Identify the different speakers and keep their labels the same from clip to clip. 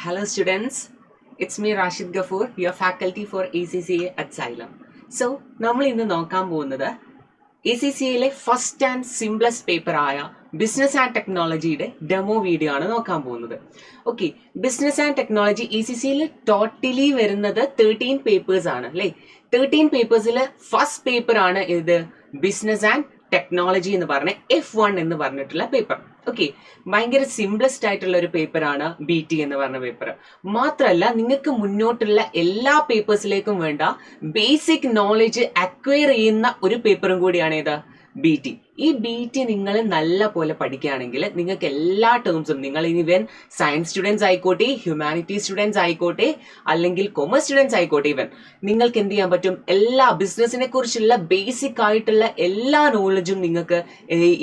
Speaker 1: Hello students, it's me Rashid Ghafoor, your faculty for ACCA at Xylem. So, നമ്മൾ ഇന്ന് നോക്കാൻ പോകുന്നത് ACCAയിലെ ഫസ്റ്റ് ആൻഡ് സിംപ്ലസ്റ്റ് പേപ്പർ ആയ ബിസിനസ് ആൻഡ് ടെക്നോളജിയുടെ ഡെമോ വീഡിയോ ആണ് നോക്കാൻ പോകുന്നത്. ഓക്കെ, ബിസിനസ് ആൻഡ് ടെക്നോളജി ACCAയിൽ ടോട്ടലി വരുന്നത് 13 പേപ്പേഴ്സ് ആണ് അല്ലേ. 13 പേപ്പേഴ്സിൽ ഫസ്റ്റ് പേപ്പർ ആണ് ഇത് ബിസിനസ് ആൻഡ് ടെക്നോളജി എന്ന് പറഞ്ഞ F1 എന്ന് പറഞ്ഞിട്ടുള്ള പേപ്പർ. ഓക്കെ, ഭയങ്കര സിംപ്ലസ്റ്റ് ആയിട്ടുള്ള ഒരു പേപ്പറാണ് BT എന്ന് പറഞ്ഞ പേപ്പർ. മാത്രമല്ല നിങ്ങൾക്ക് മുന്നോട്ടുള്ള എല്ലാ പേപ്പേഴ്സിലേക്കും വേണ്ട ബേസിക് നോളജ് അക്വയർ ചെയ്യുന്ന ഒരു പേപ്പറും കൂടിയാണ് ഇത് BT. ഈ BT നിങ്ങൾ നല്ല പോലെ പഠിക്കുകയാണെങ്കിൽ നിങ്ങൾക്ക് എല്ലാ ടേംസും, നിങ്ങൾ ഇവൻ സയൻസ് സ്റ്റുഡൻസ് ആയിക്കോട്ടെ, ഹ്യൂമാനിറ്റീസ് സ്റ്റുഡൻസ് ആയിക്കോട്ടെ, അല്ലെങ്കിൽ കൊമേഴ്സ് സ്റ്റുഡൻസ് ആയിക്കോട്ടെ, ഇവൻ നിങ്ങൾക്ക് എന്ത് ചെയ്യാൻ പറ്റും, എല്ലാ ബിസിനസിനെ കുറിച്ചുള്ള ബേസിക് ആയിട്ടുള്ള എല്ലാ നോളജും നിങ്ങൾക്ക്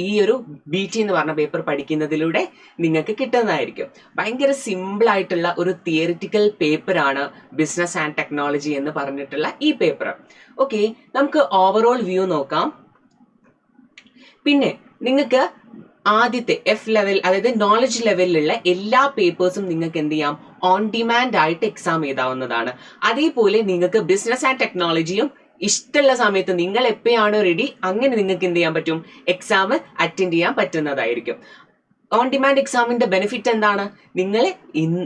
Speaker 1: ഈ ഒരു BT എന്ന് പറഞ്ഞ പേപ്പർ പഠിക്കുന്നതിലൂടെ നിങ്ങൾക്ക് കിട്ടുന്നതായിരിക്കും. ഭയങ്കര സിമ്പിൾ ആയിട്ടുള്ള ഒരു തിയറിറ്റിക്കൽ പേപ്പറാണ് ബിസിനസ് ആൻഡ് ടെക്നോളജി എന്ന് പറഞ്ഞിട്ടുള്ള ഈ പേപ്പർ. ഓക്കെ, നമുക്ക് ഓവറോൾ വ്യൂ നോക്കാം. പിന്നെ നിങ്ങൾക്ക് ആദ്യത്തെ F ലെവൽ, അതായത് നോളജ് ലെവലിലുള്ള എല്ലാ പേപ്പേഴ്സും നിങ്ങൾക്ക് എന്ത് ചെയ്യാം, ഓൺ ഡിമാൻഡ് ആയിട്ട് എക്സാം എഴുതാവുന്നതാണ്. അതേപോലെ നിങ്ങൾക്ക് ബിസിനസ് ആൻഡ് ടെക്നോളജിയും ഇഷ്ടമുള്ള സമയത്ത് നിങ്ങൾ എപ്പോഴാണോ റെഡി അങ്ങനെ നിങ്ങൾക്ക് എന്ത് ചെയ്യാൻ പറ്റും, എക്സാം അറ്റൻഡ് ചെയ്യാൻ പറ്റുന്നതായിരിക്കും. ഓൺ ഡിമാൻഡ് എക്സാമിന്റെ ബെനിഫിറ്റ് എന്താണ്, നിങ്ങൾ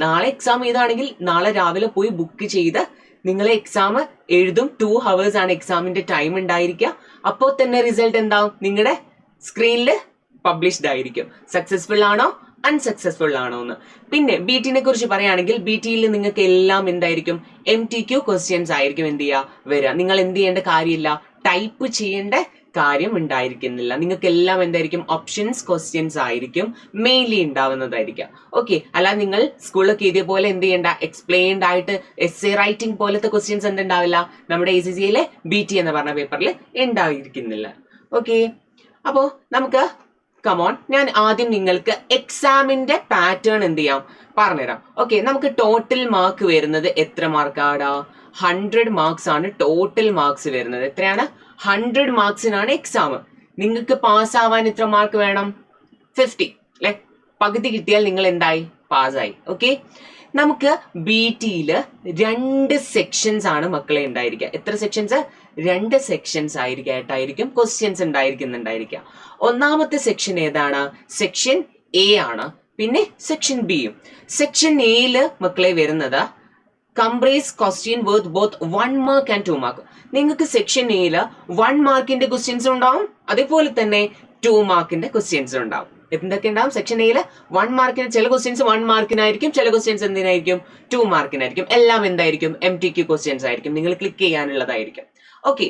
Speaker 1: നാളെ എക്സാം എഴുതാണെങ്കിൽ നാളെ രാവിലെ പോയി ബുക്ക് ചെയ്ത് നിങ്ങൾ എക്സാം എഴുതും. 2 hours ആണ് എക്സാമിന്റെ ടൈം ഉണ്ടായിരിക്കുക. അപ്പോൾ തന്നെ റിസൾട്ട് എന്താവും, നിങ്ങളുടെ സ്ക്രീനിൽ പബ്ലിഷ്ഡ് ആയിരിക്കും. സക്സസ്ഫുൾ ആണോ അൺസക്സസ്ഫുൾ ആണോ എന്ന്. പിന്നെ BTനെ കുറിച്ച് പറയുകയാണെങ്കിൽ BTയിൽ നിങ്ങൾക്ക് എല്ലാം എന്തായിരിക്കും, MTQ ക്വസ്റ്റ്യൻസ് ആയിരിക്കും എന്ത് ചെയ്യുക വരിക. നിങ്ങൾ എന്ത് ചെയ്യേണ്ട കാര്യമില്ല, ടൈപ്പ് ചെയ്യേണ്ട കാര്യം ഉണ്ടായിരിക്കുന്നില്ല. നിങ്ങൾക്ക് എല്ലാം എന്തായിരിക്കും, ഓപ്ഷൻസ് ക്വസ്റ്റ്യൻസ് ആയിരിക്കും മെയിൻലി ഉണ്ടാവുന്നതായിരിക്കാം. ഓക്കെ, അല്ല നിങ്ങൾ സ്കൂളിലൊക്കെ ഇതേപോലെ എന്ത് ചെയ്യേണ്ട, എക്സ്പ്ലെയിൻഡ് ആയിട്ട് എസ്സേ റൈറ്റിംഗ് പോലത്തെ ക്വസ്റ്റ്യൻസ് എന്തുണ്ടാവില്ല, നമ്മുടെ ACCAയിലെ BT എന്ന് പറഞ്ഞ പേപ്പറിൽ ഉണ്ടായിരിക്കുന്നില്ല. ഓക്കെ, അപ്പോ നമുക്ക് കമോൺ, ഞാൻ ആദ്യം നിങ്ങൾക്ക് എക്സാമിന്റെ പാറ്റേൺ എന്ത് ചെയ്യാം പറഞ്ഞുതരാം. ഓക്കെ, നമുക്ക് ടോട്ടൽ മാർക്ക് വരുന്നത് എത്ര മാർക്കാടാ, 100 മാർക്സ് ആണ് ടോട്ടൽ മാർക്സ് വരുന്നത്. എത്രയാണ്, 100 മാർക്സിനാണ് എക്സാം. നിങ്ങൾക്ക് പാസ്സാവാൻ എത്ര മാർക്ക് വേണം, 50 അല്ലെ. പകുതി കിട്ടിയാൽ നിങ്ങൾ എന്തായി, പാസ്സായി. ഓക്കെ, നമുക്ക് BTയിൽ 2 സെക്ഷൻസ് ആണ് മക്കളെ ഉണ്ടായിരിക്കുക. എത്ര സെക്ഷൻസ്, 2 സെക്ഷൻസ് ആയിരിക്കും ക്വസ്റ്റ്യൻസ് ഉണ്ടായിരിക്കുന്നുണ്ടായിരിക്കുക. ഒന്നാമത്തെ സെക്ഷൻ ഏതാണ്, സെക്ഷൻ A ആണ്. പിന്നെ സെക്ഷൻ Bയും. സെക്ഷൻ Aയില് മക്കളെ വരുന്നത് comprise question worth both 1 mark and 2 mark. നിങ്ങൾക്ക് സെക്ഷൻ Aയില് 1 മാർക്കിന്റെ ക്വസ്റ്റ്യൻസ് ഉണ്ടാവും, അതേപോലെ തന്നെ 2 മാർക്കിന്റെ ക്വസ്റ്റ്യൻസ് ഉണ്ടാവും. എന്തൊക്കെ ഉണ്ടാവും, സെക്ഷൻ Aയില് 1 മാർക്കിന് ചില ക്വസ്റ്റ്യൻസ് 1 മാർക്കിനായിരിക്കും, ചില ക്വസ്റ്റ്യൻസ് എന്തിനായിരിക്കും, 2 മാർക്കിനായിരിക്കും. എല്ലാം എന്തായിരിക്കും, MTQ ക്വസ്റ്റ്യൻസ് ആയിരിക്കും, നിങ്ങൾ ക്ലിക്ക് ചെയ്യാനുള്ളതായിരിക്കും. ഓക്കെ,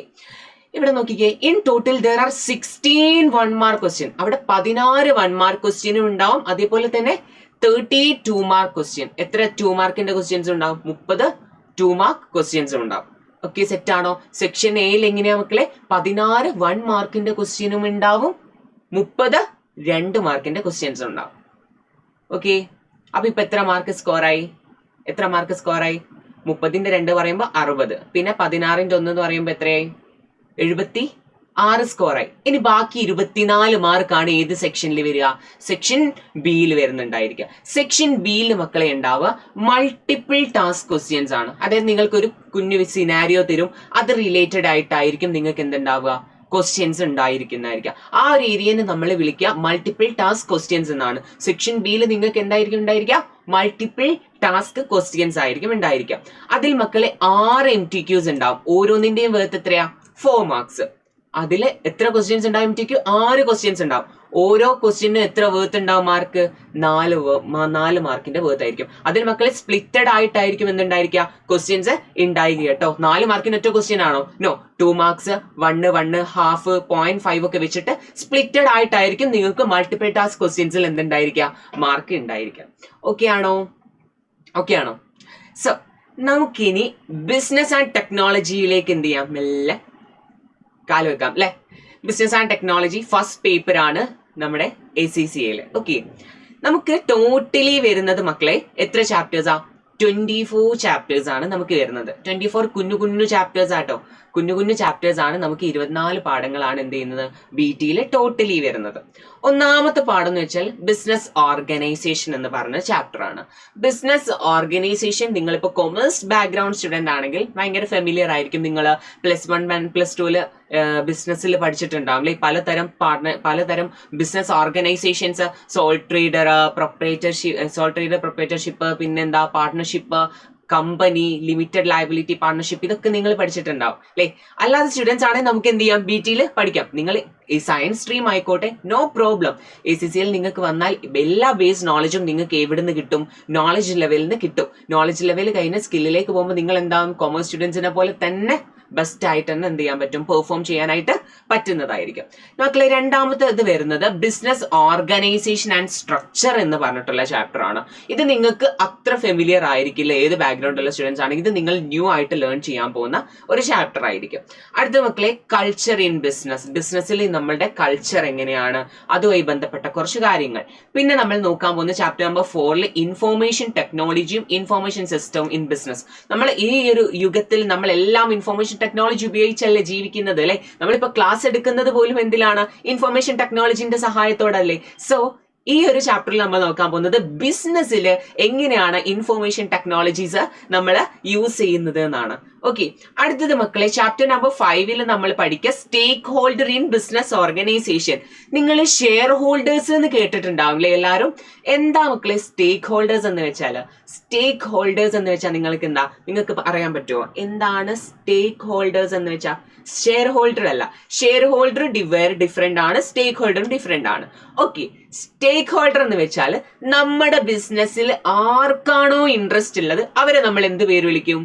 Speaker 1: ഇവിടെ നോക്കിക്കേ, in total there are 16 1 mark question. അവിടെ 16 1 മാർക്ക് ക്വസ്റ്റ്യനും ഉണ്ടാവും, അതേപോലെ തന്നെ 30 2 മാർക്ക് ക്വസ്റ്റ്യൻ. എത്ര 2 മാർക്കിന്റെ ക്വസ്റ്റ്യൻസ് ഉണ്ടാവും, 30 2 മാർക്ക് ക്വസ്റ്റ്യൻസ് ഉണ്ടാവും. ഓക്കെ, സെറ്റ് ആണോ? സെക്ഷൻ Aയിൽ എങ്ങനെയാ മക്കളെ, 16 1 മാർക്കിന്റെ ക്വസ്റ്റ്യനും ഉണ്ടാവും, 30 2 മാർക്കിന്റെ ക്വസ്റ്റ്യൻസ് ഉണ്ടാവും. ഓക്കെ, അപ്പൊ ഇപ്പൊ എത്ര മാർക്ക് സ്കോറായി, 30ന്റെ 2 പറയുമ്പോ 60, പിന്നെ 16ന്റെ 1 എന്ന് പറയുമ്പോ എത്രയായി, 76 സ്കോറായി. ഇനി ബാക്കി 24 മാർക്കാണ് ഏത് സെക്ഷനിൽ വരിക, സെക്ഷൻ Bയിൽ വരുന്നുണ്ടായിരിക്കുക. സെക്ഷൻ Bയിൽ മക്കളെ ഉണ്ടാവുക മൾട്ടിപ്പിൾ ടാസ്ക് ക്വസ്റ്റ്യൻസ് ആണ്. അതായത് നിങ്ങൾക്കൊരു കുഞ്ഞു സിനാരിയോ തരും, അത് റിലേറ്റഡ് ആയിട്ടായിരിക്കും നിങ്ങൾക്ക് എന്തുണ്ടാവുക, ക്വസ്റ്റ്യൻസ് ഉണ്ടായിരിക്കുന്നതായിരിക്കാം. ആ ഒരു ഏരിയനെ നമ്മൾ വിളിക്കുക മൾട്ടിപ്പിൾ ടാസ്ക് ക്വസ്റ്റ്യൻസ് എന്നാണ്. സെക്ഷൻ Bയിൽ നിങ്ങൾക്ക് എന്തായിരിക്കും ഉണ്ടായിരിക്കുക, മൾട്ടിപ്പിൾ ടാസ്ക് ക്വസ്റ്റ്യൻസ് ആയിരിക്കും ഉണ്ടായിരിക്കുക. അതിൽ മക്കളെ 6 MTQs ഉണ്ടാവും. ഓരോന്നിന്റെയും വേർത്ത് എത്രയാ, 4 മാർക്സ്. അതിൽ എത്ര ക്വസ്റ്റ്യൻസ് ഉണ്ടാവും, MTQ 6 ക്വസ്റ്റ്യൻസ് ഉണ്ടാവും. ഓരോ ക്വസ്റ്റ്യനും എത്ര വേർത്ത് ഉണ്ടാവും, മാർക്ക് 4 മാർക്കിന്റെ വേർത്ത് ആയിരിക്കും. അതിൽ മക്കളെ സ്പ്ലിറ്റഡ് ആയിട്ടായിരിക്കും എന്തുണ്ടായിരിക്കുക, ക്വസ്റ്റ്യൻസ് ഉണ്ടായിരിക്കുക കേട്ടോ. 4 മാർക്കിന് ഒറ്റ ക്വസ്റ്റ്യൻ ആണോ, നോ. 2 മാർക്സ് 1 1 ഹാഫ് 0.5 ഒക്കെ വെച്ചിട്ട് സ്പ്ലിറ്റഡ് ആയിട്ടായിരിക്കും നിങ്ങൾക്ക് മൾട്ടിപ്പിൾ ടാസ്ക് ക്വസ്റ്റ്യൻസിൽ എന്തുണ്ടായിരിക്കുക, മാർക്ക് ഉണ്ടായിരിക്കുക. ഓക്കെ ആണോ? സോ നമുക്കിനി ബിസിനസ് ആൻഡ് ടെക്നോളജിയിലേക്ക് എന്ത് ചെയ്യാം, മെല്ലെ കാല് വെക്കാം അല്ലെ. Business and technology first paper ആണ് നമ്മുടെ ACCAയില്. ഓക്കെ, നമുക്ക് ടോട്ടലി വരുന്നത് മക്കളെ എത്ര ചാപ്റ്റേഴ്സാ, 24 ചാപ്റ്റേഴ്സ് ആണ് നമുക്ക് വരുന്നത്. 24 കുഞ്ഞു ചാപ്റ്റേഴ്സ് ആട്ടോ, കുഞ്ഞു ചാപ്റ്റേഴ്സ് ആണ്. നമുക്ക് 24 പാഠങ്ങളാണ് എന്ത് ചെയ്യുന്നത് BTയിൽ ടോട്ടലി വരുന്നത്. ഒന്നാമത്തെ പാഠം എന്ന് വെച്ചാൽ ബിസിനസ് ഓർഗനൈസേഷൻ എന്ന് പറഞ്ഞ ചാപ്റ്റർ ആണ്. ബിസിനസ് ഓർഗനൈസേഷൻ നിങ്ങളിപ്പോൾ കൊമേഴ്സ് ബാക്ക്ഗ്രൗണ്ട് സ്റ്റുഡന്റ് ആണെങ്കിൽ ഭയങ്കര ഫെമിലിയർ ആയിരിക്കും. നിങ്ങൾ +1 +2 ബിസിനസ്സിൽ പഠിച്ചിട്ടുണ്ടാവും അല്ലെ. പലതരം business organisations, sole trader proprietorship, പിന്നെന്താ partnership, company, limited liability partnership, ഇതൊക്കെ നിങ്ങൾ പഠിച്ചിട്ടുണ്ടാവും അല്ലെ. അല്ലാതെ സ്റ്റുഡൻസ് ആണെങ്കിൽ നമുക്ക് എന്ത് ചെയ്യാം, BTയിൽ പഠിക്കാം. നിങ്ങൾ ഈ സയൻസ് സ്ട്രീം ആയിക്കോട്ടെ, നോ പ്രോബ്ലം. ACCയിൽ നിങ്ങൾക്ക് വന്നാൽ എല്ലാ ബേസ് നോളജും നിങ്ങൾക്ക് എവിടെ നിന്ന് കിട്ടും, നോളജ് ലെവലിൽ നിന്ന് കിട്ടും. നോളജ് ലെവൽ കഴിഞ്ഞ് സ്കില്ലിലേക്ക് പോകുമ്പോൾ നിങ്ങൾ എന്താവും, കൊമേഴ്സ് സ്റ്റുഡൻസിനെ പോലെ തന്നെ ബെസ്റ്റ് ആയിട്ട് തന്നെ എന്ത് ചെയ്യാൻ പറ്റും, പെർഫോം ചെയ്യാനായിട്ട് പറ്റുന്നതായിരിക്കും. മക്കളെ, രണ്ടാമത്തെ ഇത് വരുന്നത് ബിസിനസ് ഓർഗനൈസേഷൻ ആൻഡ് സ്ട്രക്ചർ എന്ന് പറഞ്ഞിട്ടുള്ള ചാപ്റ്റർ ആണ്. ഇത് നിങ്ങൾക്ക് അത്ര ഫെമിലിയർ ആയിരിക്കില്ല ഏത് ബാക്ക്ഗ്രൗണ്ടുള്ള സ്റ്റുഡൻസ് ആണെങ്കിൽ. ഇത് നിങ്ങൾ ന്യൂ ആയിട്ട് ലേൺ ചെയ്യാൻ പോകുന്ന ഒരു ചാപ്റ്റർ ആയിരിക്കും. അടുത്ത മക്കളെ, കൾച്ചർ ഇൻ ബിസിനസ്. ബിസിനസ്സിൽ നമ്മളുടെ കൾച്ചർ എങ്ങനെയാണ്, അതുമായി ബന്ധപ്പെട്ട കുറച്ച് കാര്യങ്ങൾ. പിന്നെ നമ്മൾ നോക്കാൻ പോകുന്ന ചാപ്റ്റർ നമ്പർ 4 ഇൻഫോർമേഷൻ ടെക്നോളജിയും ഇൻഫോർമേഷൻ സിസ്റ്റവും ഇൻ ബിസിനസ്. നമ്മൾ ഈ ഒരു യുഗത്തിൽ നമ്മളെല്ലാം ഇൻഫോർമേഷൻ ടെക്നോളജി ഉപയോഗിച്ചല്ലേ ജീവിക്കുന്നത് അല്ലെ. നമ്മളിപ്പോ ക്ലാസ് എടുക്കുന്നത് പോലും എന്തിലാണ്, ഇൻഫർമേഷൻ ടെക്നോളജിന്റെ സഹായത്തോടല്ലേ. സോ ഈ ഒരു ചാപ്റ്ററിൽ നമ്മൾ നോക്കാൻ പോകുന്നത് ബിസിനസ്സിൽ എങ്ങനെയാണ് ഇൻഫോർമേഷൻ ടെക്നോളജീസ് നമ്മൾ യൂസ് ചെയ്യുന്നത് എന്നാണ്. ഓക്കെ, അടുത്തത് മക്കളെ, ചാപ്റ്റർ നമ്പർ 5 നമ്മൾ പഠിക്കുക സ്റ്റേക്ക് ഹോൾഡർ ഇൻ ബിസിനസ് ഓർഗനൈസേഷൻ. നിങ്ങൾ ഷെയർ ഹോൾഡേഴ്സ് എന്ന് കേട്ടിട്ടുണ്ടാവില്ലേ എല്ലാവരും. എന്താ മക്കളെ സ്റ്റേക്ക് ഹോൾഡേഴ്സ് എന്ന് വെച്ചാൽ? സ്റ്റേക്ക് ഹോൾഡേഴ്സ് എന്ന് വെച്ചാൽ നിങ്ങൾക്ക് അറിയാൻ പറ്റുമോ എന്താണ് സ്റ്റേക്ക് ഹോൾഡേഴ്സ് എന്ന് വെച്ചാൽ? ഷെയർ ഹോൾഡർ അല്ല, ഷെയർ ഹോൾഡർ ഡിഫറെന്റ് ആണ്, സ്റ്റേക്ക് ഹോൾഡറും ഡിഫറെന്റ് ആണ്. ഓക്കെ, സ്റ്റേക്ക് ഹോൾഡർ എന്ന് വെച്ചാൽ നമ്മുടെ ബിസിനസ്സിൽ ആർക്കാണോ ഇൻട്രസ്റ്റ് ഉള്ളത് അവരെ നമ്മൾ എന്ത് പേര് വിളിക്കും?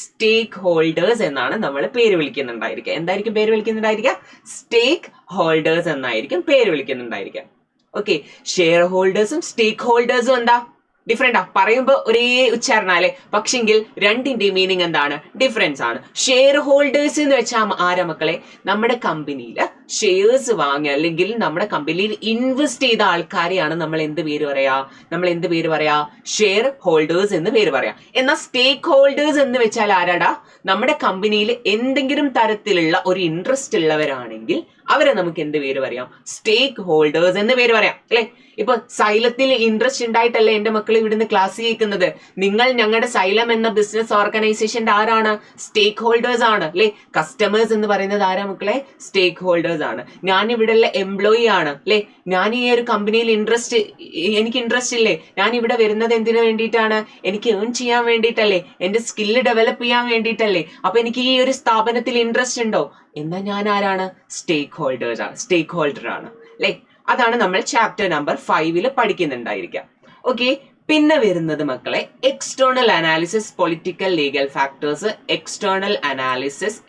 Speaker 1: സ്റ്റേക്ക് ഹോൾഡേഴ്സ് എന്നാണ് നമ്മൾ പേര് വിളിക്കുന്നുണ്ടായിരിക്കുക. എന്തായിരിക്കും പേര് വിളിക്കുന്നുണ്ടായിരിക്കുക? സ്റ്റേക്ക് ഹോൾഡേഴ്സ് എന്നായിരിക്കും പേര് വിളിക്കുന്നുണ്ടായിരിക്കുക. ഓക്കെ, ഷെയർ ഹോൾഡേഴ്സും സ്റ്റേക്ക് ഹോൾഡേഴ്സും എന്താ ഡിഫറെന്റ് ആ? പറയുമ്പോൾ ഒരേ ഉച്ചാരണല്ലേ, പക്ഷെങ്കിൽ രണ്ടിന്റെ മീനിങ് എന്താണ്? ഡിഫറൻസ് ആണ്. ഷെയർ ഹോൾഡേഴ്സ് എന്ന് വെച്ചാൽ ആരാ മക്കളെ? നമ്മുടെ കമ്പനിയിൽ ഷെയർസ് വാങ്ങിയ അല്ലെങ്കിൽ നമ്മുടെ കമ്പനിയിൽ ഇൻവെസ്റ്റ് ചെയ്ത ആൾക്കാരെയാണ് നമ്മൾ എന്ത് പേര് പറയാ? ഷെയർ ഹോൾഡേഴ്സ് എന്ന് പേര് പറയാം. എന്നാൽ സ്റ്റേക്ക് ഹോൾഡേഴ്സ് എന്ന് വെച്ചാൽ ആരാടാ? നമ്മുടെ കമ്പനിയിൽ എന്തെങ്കിലും തരത്തിലുള്ള ഒരു ഇൻട്രസ്റ്റ് ഉള്ളവരാണെങ്കിൽ അവരെ നമുക്ക് എന്ത് പേര് പറയാം? സ്റ്റേക്ക് ഹോൾഡേഴ്സ് എന്ന് പേര് പറയാം അല്ലെ. ഇപ്പൊ സൈലത്തിൽ ഇൻട്രസ്റ്റ് ഉണ്ടായിട്ടല്ലേ എന്റെ മക്കൾ ഇവിടുന്ന് ക്ലാസ് കേൾക്കുന്നത്. നിങ്ങൾ ഞങ്ങളുടെ സൈലം എന്ന ബിസിനസ് ഓർഗനൈസേഷന്റെ ആരാണ്? സ്റ്റേക്ക് ഹോൾഡേഴ്സ് ആണ് അല്ലെ. കസ്റ്റമേഴ്സ് എന്ന് പറയുന്നത് ആരാ മക്കളെ? സ്റ്റേക്ക് ഹോൾഡേഴ്സ് ആണ്. ഞാൻ ഇവിടെയുള്ള എംപ്ലോയി ആണ് അല്ലെ. ഞാൻ ഈ ഒരു കമ്പനിയിൽ എനിക്ക് ഇൻട്രസ്റ്റ് ഇല്ലേ? ഞാൻ ഇവിടെ വരുന്നത് എന്തിനു വേണ്ടിയിട്ടാണ്? എനിക്ക് ഏൺ ചെയ്യാൻ വേണ്ടിയിട്ടല്ലേ, എന്റെ സ്കില്ല് ഡെവലപ്പ് ചെയ്യാൻ വേണ്ടിയിട്ടല്ലേ. അപ്പൊ എനിക്ക് ഈ ഒരു സ്ഥാപനത്തിൽ ഇൻട്രസ്റ്റ് ഉണ്ടോ? എന്നാൽ ഞാൻ ആരാണ്? സ്റ്റേക്ക് ഹോൾഡർ ആണ് അല്ലെ. അതാണ് നമ്മൾ ചാപ്റ്റർ നമ്പർ 5 പഠിക്കുന്നുണ്ടായിരിക്കുക. ഓക്കെ, പിന്നെ വരുന്നത് മക്കളെ external analysis, political legal factors, external analysis,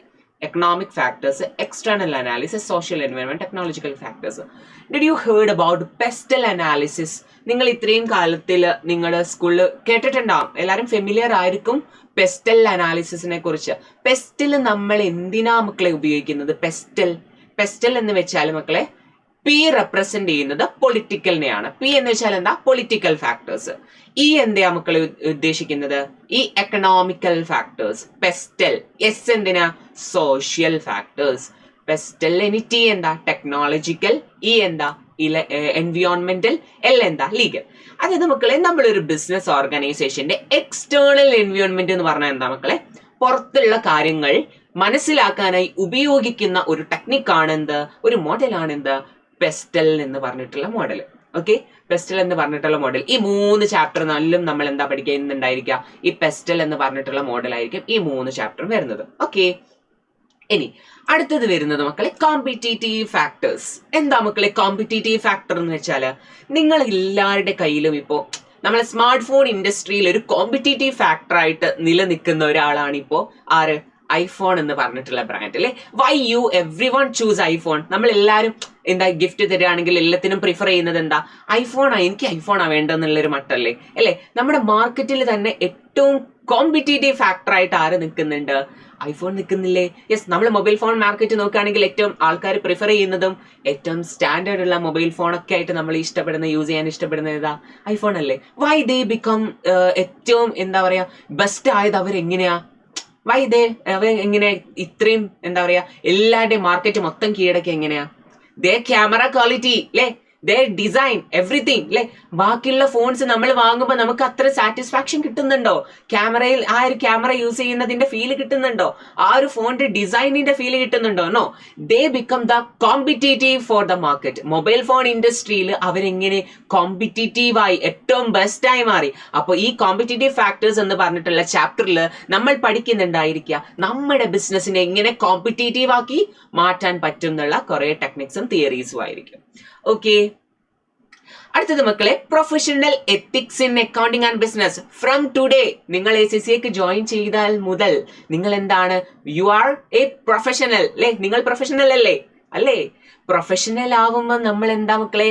Speaker 1: economic factors, external analysis, social environment, technological factors. Did you heard about pestle analysis? നിങ്ങൾ ഇത്രയും കാലത്തിൽ നിങ്ങളുടെ സ്കൂളിൽ കേട്ടിട്ടുണ്ടാവും, എല്ലാവരും ഫെമിലിയർ ആയിരിക്കും പെസ്റ്റൽ അനാലിസിസിനെ കുറിച്ച്. പെസ്റ്റൽ നമ്മൾ എന്തിനാ മക്കളെ ഉപയോഗിക്കുന്നത്? പെസ്റ്റൽ എന്ന് വെച്ചാൽ മക്കളെ പി റെപ്രസെന്റ് ചെയ്യുന്നത് പൊളിറ്റിക്കലിനെയാണ്. പി എന്ന് വെച്ചാൽ എന്താ? Political factors. ഇ എന്താ മക്കളെ ഉദ്ദേശിക്കുന്നത്? ഈ എക്കണോമിക്കൽ ഫാക്ടേഴ്സ്. പെസ്റ്റൽ എസ് എന്തിനാ? Social factors. പെസ്റ്റൽ. ഇനി ടി എന്താ? ടെക്നോളജിക്കൽ. ഇ എന്താ? എൻവിയോൺമെന്റൽ. എൽ എന്താ? ലീഗൽ. അതായത് മക്കളെ നമ്മളൊരു ബിസിനസ് ഓർഗനൈസേഷന്റെ എക്സ്റ്റേണൽ എൻവിയോൺമെന്റ് എന്ന് പറഞ്ഞാൽ എന്താ മക്കളെ? പുറത്തുള്ള കാര്യങ്ങൾ മനസ്സിലാക്കാനായി ഉപയോഗിക്കുന്ന ഒരു ടെക്നിക്കാണ് എന്ത്? ഒരു മോഡലാണ് എന്ത്? പെസ്റ്റൽ എന്ന് പറഞ്ഞിട്ടുള്ള മോഡൽ. ഓക്കെ, പെസ്റ്റൽ എന്ന് പറഞ്ഞിട്ടുള്ള മോഡൽ. ഈ 3 ചാപ്റ്റർ നാലിലും നമ്മൾ എന്താ പഠിക്കുന്നുണ്ടായിരിക്കുക? ഈ പെസ്റ്റൽ എന്ന് പറഞ്ഞിട്ടുള്ള മോഡൽ ആയിരിക്കും ഈ 3 ചാപ്റ്ററും വരുന്നത്. ഓക്കെ, ഇനി അടുത്തത് വരുന്നത് മക്കളെ കോമ്പറ്റീറ്റീവ് ഫാക്ടേഴ്സ്. എന്താ മക്കളെ കോമ്പറ്റീറ്റീവ് ഫാക്ടർ എന്ന് വെച്ചാൽ? നിങ്ങൾ എല്ലാവരുടെ കയ്യിലും ഇപ്പോ നമ്മളെ സ്മാർട്ട് ഫോൺ ഇൻഡസ്ട്രിയിൽ ഒരു കോമ്പറ്റീറ്റീവ് ഫാക്ടർ ആയിട്ട് നിലനിൽക്കുന്ന ഒരാളാണ് ഇപ്പോ ആര്? ഐഫോൺ എന്ന് പറഞ്ഞിട്ടുള്ള ബ്രാൻഡ് അല്ലെ. Why you everyone choose iPhone? നമ്മൾ എല്ലാവരും എന്താ ഗിഫ്റ്റ് തരികയാണെങ്കിൽ എല്ലാത്തിനും പ്രിഫർ ചെയ്യുന്നത് എന്താ? ഐഫോണാ, എനിക്ക് ഐഫോണാ വേണ്ടെന്നുള്ളൊരു മട്ടല്ലേ അല്ലെ. നമ്മുടെ മാർക്കറ്റിൽ തന്നെ ഏറ്റവും കോമ്പറ്റീറ്റീവ് ഫാക്ടർ ആയിട്ട് ആര് നിൽക്കുന്നുണ്ട്? ഐഫോൺ നിൽക്കുന്നില്ലേ? യെസ്, നമ്മൾ മൊബൈൽ ഫോൺ മാർക്കറ്റ് നോക്കുകയാണെങ്കിൽ ഏറ്റവും ആൾക്കാർ പ്രിഫർ ചെയ്യുന്നതും ഏറ്റവും സ്റ്റാൻഡേർഡ് ഉള്ള മൊബൈൽ ഫോണൊക്കെ ആയിട്ട് നമ്മൾ യൂസ് ചെയ്യാൻ ഇഷ്ടപ്പെടുന്നത് ഏതാ? ഐഫോൺ അല്ലേ? വൈ ദേ ബിക്കം ഏറ്റവും എന്താ പറയാ ബെസ്റ്റ് ആയത് അവരെങ്ങനെയാ? വൈ ദേ എങ്ങനെ ഇത്രയും എന്താ പറയാ എല്ലാവരുടെയും മാർക്കറ്റ് മൊത്തം കീഴടക്കി എങ്ങനെയാ? ദേ ക്യാമറ ക്വാളിറ്റി അല്ലേ, ദേ ഡിസൈൻ എവറിത്തിങ് അല്ലെ. ബാക്കിയുള്ള ഫോൺസ് നമ്മൾ വാങ്ങുമ്പോൾ നമുക്ക് അത്ര സാറ്റിസ്ഫാക്ഷൻ കിട്ടുന്നുണ്ടോ? ക്യാമറയിൽ ആ ഒരു ക്യാമറ യൂസ് ചെയ്യുന്നതിന്റെ ഫീല് കിട്ടുന്നുണ്ടോ? ആ ഒരു ഫോണിന്റെ ഡിസൈനിന്റെ ഫീല് കിട്ടുന്നുണ്ടോ? No. They become the competitive for the market. Mobile phone ഇൻഡസ്ട്രിയിൽ അവരെങ്ങനെ കോമ്പറ്റീറ്റീവായി ഏറ്റവും ബെസ്റ്റ് ആയി മാറി. അപ്പോൾ ഈ കോമ്പറ്റീറ്റീവ് ഫാക്ടേഴ്സ് എന്ന് പറഞ്ഞിട്ടുള്ള ചാപ്റ്ററിൽ നമ്മൾ പഠിക്കുന്നുണ്ടായിരിക്കുക നമ്മുടെ ബിസിനസിനെ എങ്ങനെ കോമ്പറ്റീറ്റീവ് ആക്കി മാറ്റാൻ പറ്റും എന്നുള്ള കുറെ ടെക്നിക്സും തിയറീസും ആയിരിക്കും. ഓക്കെ, അടുത്തത് മക്കളെ, professional ethics in accounting and business. From today നിങ്ങൾ ACCA ജോയിൻ ചെയ്താൽ മുതൽ നിങ്ങൾ എന്താണ്? യു ആർ എ പ്രൊഫഷണൽ അല്ലേ? നിങ്ങൾ പ്രൊഫഷണൽ അല്ലേ? പ്രൊഫഷണൽ ആവുമ്പോൾ നമ്മൾ എന്താ മക്കളെ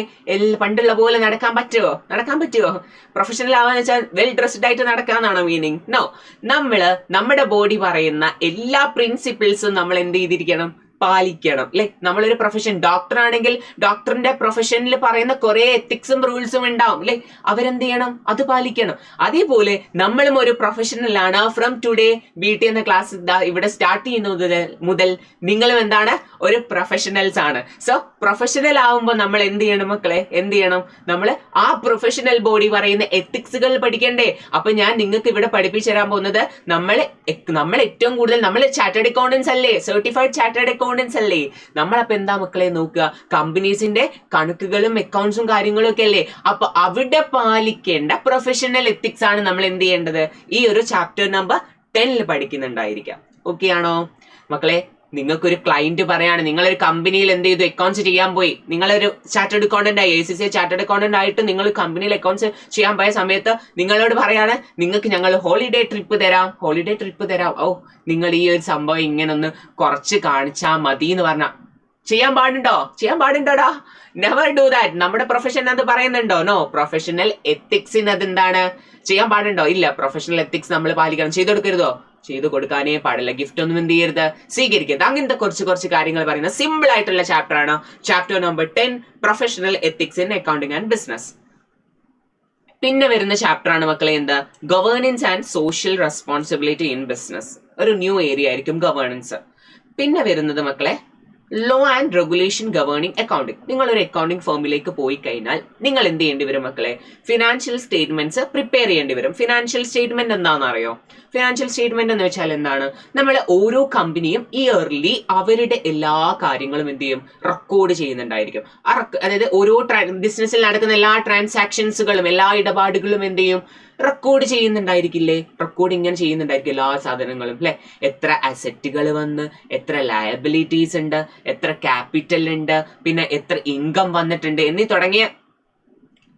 Speaker 1: പണ്ടുള്ള പോലെ നടക്കാൻ പറ്റുമോ? പ്രൊഫഷണൽ ആവാന്ന് വെച്ചാൽ വെൽ ഡ്രസ്ഡ് ആയിട്ട് നടക്കാന്നാണോ മീനിങ്? നോ. നമ്മുടെ ബോഡി പറയുന്ന എല്ലാ പ്രിൻസിപ്പിൾസും നമ്മൾ എന്ത് ചെയ്തിരിക്കണം? പാലിക്കണം അല്ലെ. നമ്മളൊരു പ്രൊഫഷൻ, ഡോക്ടർ ആണെങ്കിൽ ഡോക്ടറിന്റെ പ്രൊഫഷനിൽ പറയുന്ന കുറെ എത്തിക്സും റൂൾസും ഉണ്ടാവും അല്ലെ. അവരെന്ത് ചെയ്യണം? അത് പാലിക്കണം. അതേപോലെ നമ്മളും ഒരു പ്രൊഫഷണൽ ആണ്. ഫ്രം ടുഡേ BT എന്ന ക്ലാസ് ഇവിടെ സ്റ്റാർട്ട് ചെയ്യുന്നത് മുതൽ നിങ്ങളും എന്താണ്? ഒരു പ്രൊഫഷണൽസ് ആണ്. സോ പ്രൊഫഷണൽ ആവുമ്പോൾ നമ്മൾ എന്ത് ചെയ്യണം മക്കളെ? നമ്മൾ ആ പ്രൊഫഷണൽ ബോഡി പറയുന്ന എത്തിക്സുകൾ പഠിക്കണ്ടേ? അപ്പൊ ഞാൻ നിങ്ങൾക്ക് ഇവിടെ പഠിപ്പിച്ചു തരാൻ പോകുന്നത് നമ്മൾ ഏറ്റവും കൂടുതൽ നമ്മൾ ചാർട്ടേഡ് അക്കൗണ്ടൻസ് അല്ലേ, സർട്ടിഫൈഡ് ചാർട്ടേഡ് അക്കൗണ്ടൻസ് അല്ലേ. നമ്മളപ്പോ എന്താ മക്കളെ നോക്കുക? കമ്പനീസിന്റെ കണക്കുകളും അക്കൗണ്ട്സും കാര്യങ്ങളും ഒക്കെ അല്ലേ. അപ്പൊ അവിടെ പാലിക്കേണ്ട പ്രൊഫഷണൽ എത്തിക്സ് ആണ് നമ്മൾ എന്ത് ചെയ്യേണ്ടത്? ഈ ഒരു ചാപ്റ്റർ നമ്പർ 10 പഠിക്കുന്നുണ്ടായിരിക്കാം. ഓക്കെ ആണോ മക്കളെ? നിങ്ങൾക്കൊരു ക്ലയന്റ് പറയാണ്, നിങ്ങളൊരു കമ്പനിയിൽ എന്ത് ചെയ്തു? അക്കൗണ്ട്സ് ചെയ്യാൻ പോയി. നിങ്ങളൊരു ചാർട്ടേഡ് അക്കൗണ്ടന്റ് ആയി, ACCA ചാർട്ടേഡ് അക്കൗണ്ടന്റ് ആയിട്ട് നിങ്ങൾ കമ്പനിയിൽ അക്കൗണ്ട്സ് ചെയ്യാൻ പോയ സമയത്ത് നിങ്ങളോട് പറയാണ്, നിങ്ങൾക്ക് ഞങ്ങൾ ഹോളിഡേ ട്രിപ്പ് തരാം. ഓ, നിങ്ങൾ ഈ ഒരു സംഭവം ഇങ്ങനെ ഒന്ന് കുറച്ച് കാണിച്ചാൽ മതി എന്ന് പറഞ്ഞ ചെയ്യാൻ പാടുണ്ടോടാ? Never do that. നമ്മുടെ പ്രൊഫഷൻ അത് പറയുന്നുണ്ടോ? നോ. പ്രൊഫഷണൽ എത്തിക്സിന് അതെന്താണ്? ചെയ്യാൻ പാടുണ്ടോ? ഇല്ല. പ്രൊഫഷണൽ എത്തിക്സ് നമ്മൾ പാലിക്കണം. ചെയ്തു കൊടുക്കാനേ പാടില്ല. ഗിഫ്റ്റ് ഒന്നും എന്ത് ചെയ്യരുത്? സ്വീകരിക്കരുത്. അങ്ങനത്തെ കുറച്ച് കാര്യങ്ങൾ പറയുന്ന സിമ്പിൾ ആയിട്ടുള്ള ചാപ്റ്റർ ആണ് chapter number 10, professional ethics in accounting and business. പിന്നെ വരുന്ന ചാപ്റ്റർ ആണ് മക്കളെ എന്താ? Governance and social responsibility in business. ഒരു ന്യൂ ഏരിയ ആയിരിക്കും ഗവേണൻസ്. പിന്നെ വരുന്നത് മക്കളെ law and regulation governing accounting. നിങ്ങൾ ഒരു അക്കൗണ്ടിങ് ഫേമിലേക്ക് പോയി കഴിഞ്ഞാൽ നിങ്ങൾ എന്ത് ചെയ്യേണ്ടി വരും മക്കളെ? ഫിനാൻഷ്യൽ സ്റ്റേറ്റ്മെന്റ്സ് പ്രിപ്പയർ ചെയ്യേണ്ടി വരും. ഫിനാൻഷ്യൽ സ്റ്റേറ്റ്മെന്റ് എന്താണെന്ന് അറിയോ? ഫിനാൻഷ്യൽ സ്റ്റേറ്റ്മെന്റ് എന്ന് വെച്ചാൽ എന്താണ്? നമ്മൾ ഓരോ കമ്പനിയും ഇയർലി അവരുടെ എല്ലാ കാര്യങ്ങളും എന്ത് ചെയ്യും? റെക്കോർഡ് ചെയ്യുന്നുണ്ടായിരിക്കും. അതായത് ഓരോ ബിസിനസ്സിൽ നടക്കുന്ന എല്ലാ ട്രാൻസാക്ഷൻസുകളും എല്ലാ ഇടപാടുകളും എന്ത് ചെയ്യും? റെക്കോർഡ് ചെയ്യുന്നുണ്ടായിരിക്കില്ലേ? റെക്കോർഡ് ഇങ്ങനെ ചെയ്യുന്നുണ്ടായിരിക്കും എല്ലാ സാധനങ്ങളും അല്ലെ. എത്ര അസറ്റുകൾ വന്ന്, എത്ര ലയബിലിറ്റീസ് ഉണ്ട്, എത്ര ക്യാപിറ്റൽ ഉണ്ട്, പിന്നെ എത്ര ഇൻകം വന്നിട്ടുണ്ട് എന്നീ തുടങ്ങിയ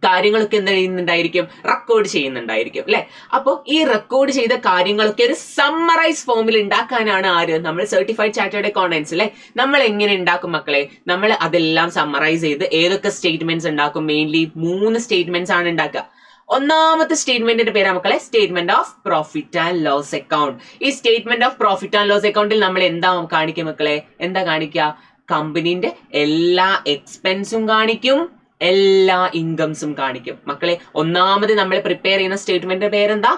Speaker 1: കാര്യങ്ങളൊക്കെ എന്ത് ചെയ്യുന്നുണ്ടായിരിക്കും? റെക്കോർഡ് ചെയ്യുന്നുണ്ടായിരിക്കും അല്ലെ. അപ്പോൾ ഈ റെക്കോർഡ് ചെയ്ത കാര്യങ്ങളൊക്കെ ഒരു സമ്മറൈസ് ഫോമിൽ ഉണ്ടാക്കാനാണ് ആര്? നമ്മൾ സർട്ടിഫൈഡ് ചാർട്ടേഡ് അക്കൗണ്ടൻസ് അല്ലെ. നമ്മൾ എങ്ങനെ ഉണ്ടാക്കും മക്കളെ? നമ്മൾ അതെല്ലാം സമ്മറൈസ് ചെയ്ത് ഏതൊക്കെ സ്റ്റേറ്റ്മെന്റ്സ് ഉണ്ടാക്കും? മെയിൻലി 3 സ്റ്റേറ്റ്മെന്റ്സ് ആണ് ഉണ്ടാക്കുക. ഒന്നാമത്തെ സ്റ്റേറ്റ്മെന്റിന്റെ പേരാ മക്കളെ statement of profit and loss account. ഈ statement of profit and loss അക്കൗണ്ടിൽ നമ്മൾ എന്താ കാണിക്കുക മക്കളെ? എന്താ കാണിക്കുക? കമ്പനീന്റെ എല്ലാ എക്സ്പെൻസും കാണിക്കും, എല്ലാ ഇൻകംസും കാണിക്കും. മക്കളെ ഒന്നാമത് നമ്മൾ പ്രിപ്പയർ ചെയ്യുന്ന സ്റ്റേറ്റ്മെന്റിന്റെ പേരെന്താ?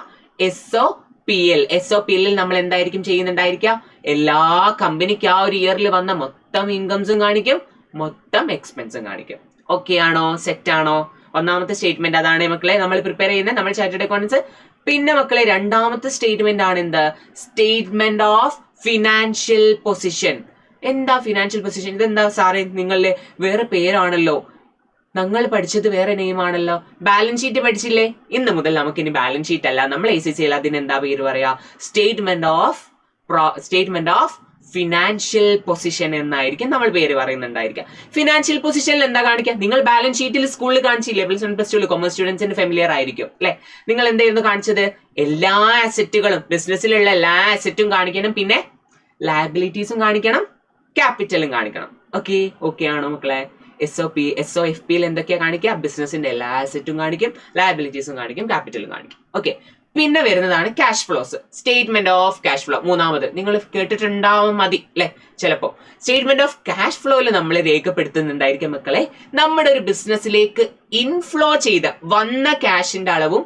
Speaker 1: SOPL. SOPL നമ്മൾ എന്തായിരിക്കും ചെയ്യുന്നുണ്ടായിരിക്കുക? എല്ലാ കമ്പനിക്ക് ആ ഒരു ഇയറിൽ വന്ന മൊത്തം ഇൻകംസും കാണിക്കും, മൊത്തം എക്സ്പെൻസും കാണിക്കും. ഓക്കെ ആണോ? സെറ്റ് ആണോ? ഒന്നാമത്തെ സ്റ്റേറ്റ്മെന്റ് അതാണ് മക്കളെ നമ്മൾ പ്രിപ്പയർ ചെയ്യുന്നത്, നമ്മൾ ചാർട്ടേഡ് അക്കൗണ്ടൻസ്. പിന്നെ മക്കളെ രണ്ടാമത്തെ സ്റ്റേറ്റ്മെന്റ് ആണ് എന്ത്? Statement of financial position. എന്താ ഫിനാൻഷ്യൽ പൊസിഷൻ? ഇതെന്താ സാറേ നിങ്ങളുടെ വേറെ പേരാണല്ലോ, ഞങ്ങൾ പഠിച്ചത് വേറെ നെയിം ആണല്ലോ. ബാലൻസ് ഷീറ്റ് പഠിച്ചില്ലേ? ഇന്ന് മുതൽ നമുക്ക് ഇനി ബാലൻസ് ഷീറ്റ് അല്ല, നമ്മൾ ACCA അതിന് എന്താ പേര് പറയാ? സ്റ്റേറ്റ്മെന്റ് ഓഫ് ഫിനാൻഷ്യൽ പൊസിഷൻ എന്നായിരിക്കും നമ്മൾ പേര് പറയുന്നുണ്ടായിരിക്കുക. ഫിനാൻഷ്യൽ പൊസിഷനിൽ എന്താ കാണിക്കുക? നിങ്ങൾ ബാലൻസ് ഷീറ്റിൽ സ്കൂളിൽ കാണിച്ചില്ലേ? +1 +2 കൊമേഴ്സ് സ്റ്റുഡൻസിന് ഫെമിലിയർ ആയിരിക്കും അല്ലെ. നിങ്ങൾ എന്തായിരുന്നു കാണിച്ചത്? എല്ലാ അസറ്റുകളും, ബിസിനസ്സിലുള്ള എല്ലാ അസറ്റും കാണിക്കണം, പിന്നെ ലയബിലിറ്റീസും കാണിക്കണം, ക്യാപിറ്റലും കാണിക്കണം. ഓക്കെ ആണോ മക്കളെ? SOFPയിൽ എന്തൊക്കെയാ കാണിക്കുക? ബിസിനസിന്റെ എല്ലാ അസറ്റും കാണിക്കും, ലയബിലിറ്റീസും കാണിക്കും, ക്യാപിറ്റലും കാണിക്കും. ഓക്കെ. പിന്നെ വരുന്നതാണ് cash flows, statement of cash flow. മൂന്നാമത് നിങ്ങൾ കേട്ടിട്ടുണ്ടാവും മതി അല്ലെ ചിലപ്പോ. സ്റ്റേറ്റ്മെന്റ് ഓഫ് ക്യാഷ് ഫ്ലോയിൽ നമ്മൾ രേഖപ്പെടുത്തുന്നുണ്ടായിരിക്കും മക്കളെ നമ്മുടെ ഒരു ബിസിനസ്സിലേക്ക് ഇൻഫ്ലോ ചെയ്ത വന്ന ക്യാഷിന്റെ അളവും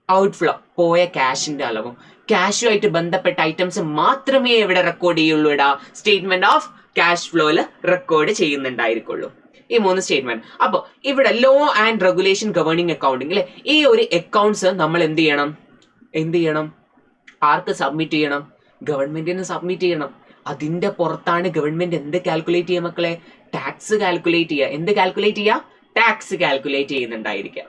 Speaker 1: ഔട്ട്ഫ്ലോ പോയ ക്യാഷിന്റെ അളവും. ക്യാഷുമായിട്ട് ബന്ധപ്പെട്ട ഐറ്റംസ് മാത്രമേ ഇവിടെ റെക്കോർഡ് ചെയ്യുള്ളൂ. സ്റ്റേറ്റ്മെന്റ് ഓഫ് ക്യാഷ് ഫ്ലോയിൽ റെക്കോർഡ് ചെയ്യുന്നുണ്ടായിരിക്കുള്ളൂ ഈ 3 സ്റ്റേറ്റ്മെന്റ്. അപ്പോൾ ഇവിടെ law and regulation governing accounting അല്ലെ, ഈ ഒരു അക്കൗണ്ട്സ് നമ്മൾ എന്ത് ചെയ്യണം ആർക്ക് സബ്മിറ്റ് ചെയ്യണം? ഗവൺമെന്റിന് സബ്മിറ്റ് ചെയ്യണം. അതിന്റെ പുറത്താണ് ഗവൺമെന്റ് എന്ത് കാൽക്കുലേറ്റ് ചെയ്യുക മക്കളെ? ടാക്സ് കാൽക്കുലേറ്റ് ചെയ്യുക. എന്ത് കാൽക്കുലേറ്റ് ചെയ്യുക? Tax calculate ചെയ്യുന്നുണ്ടായിരിക്കുക.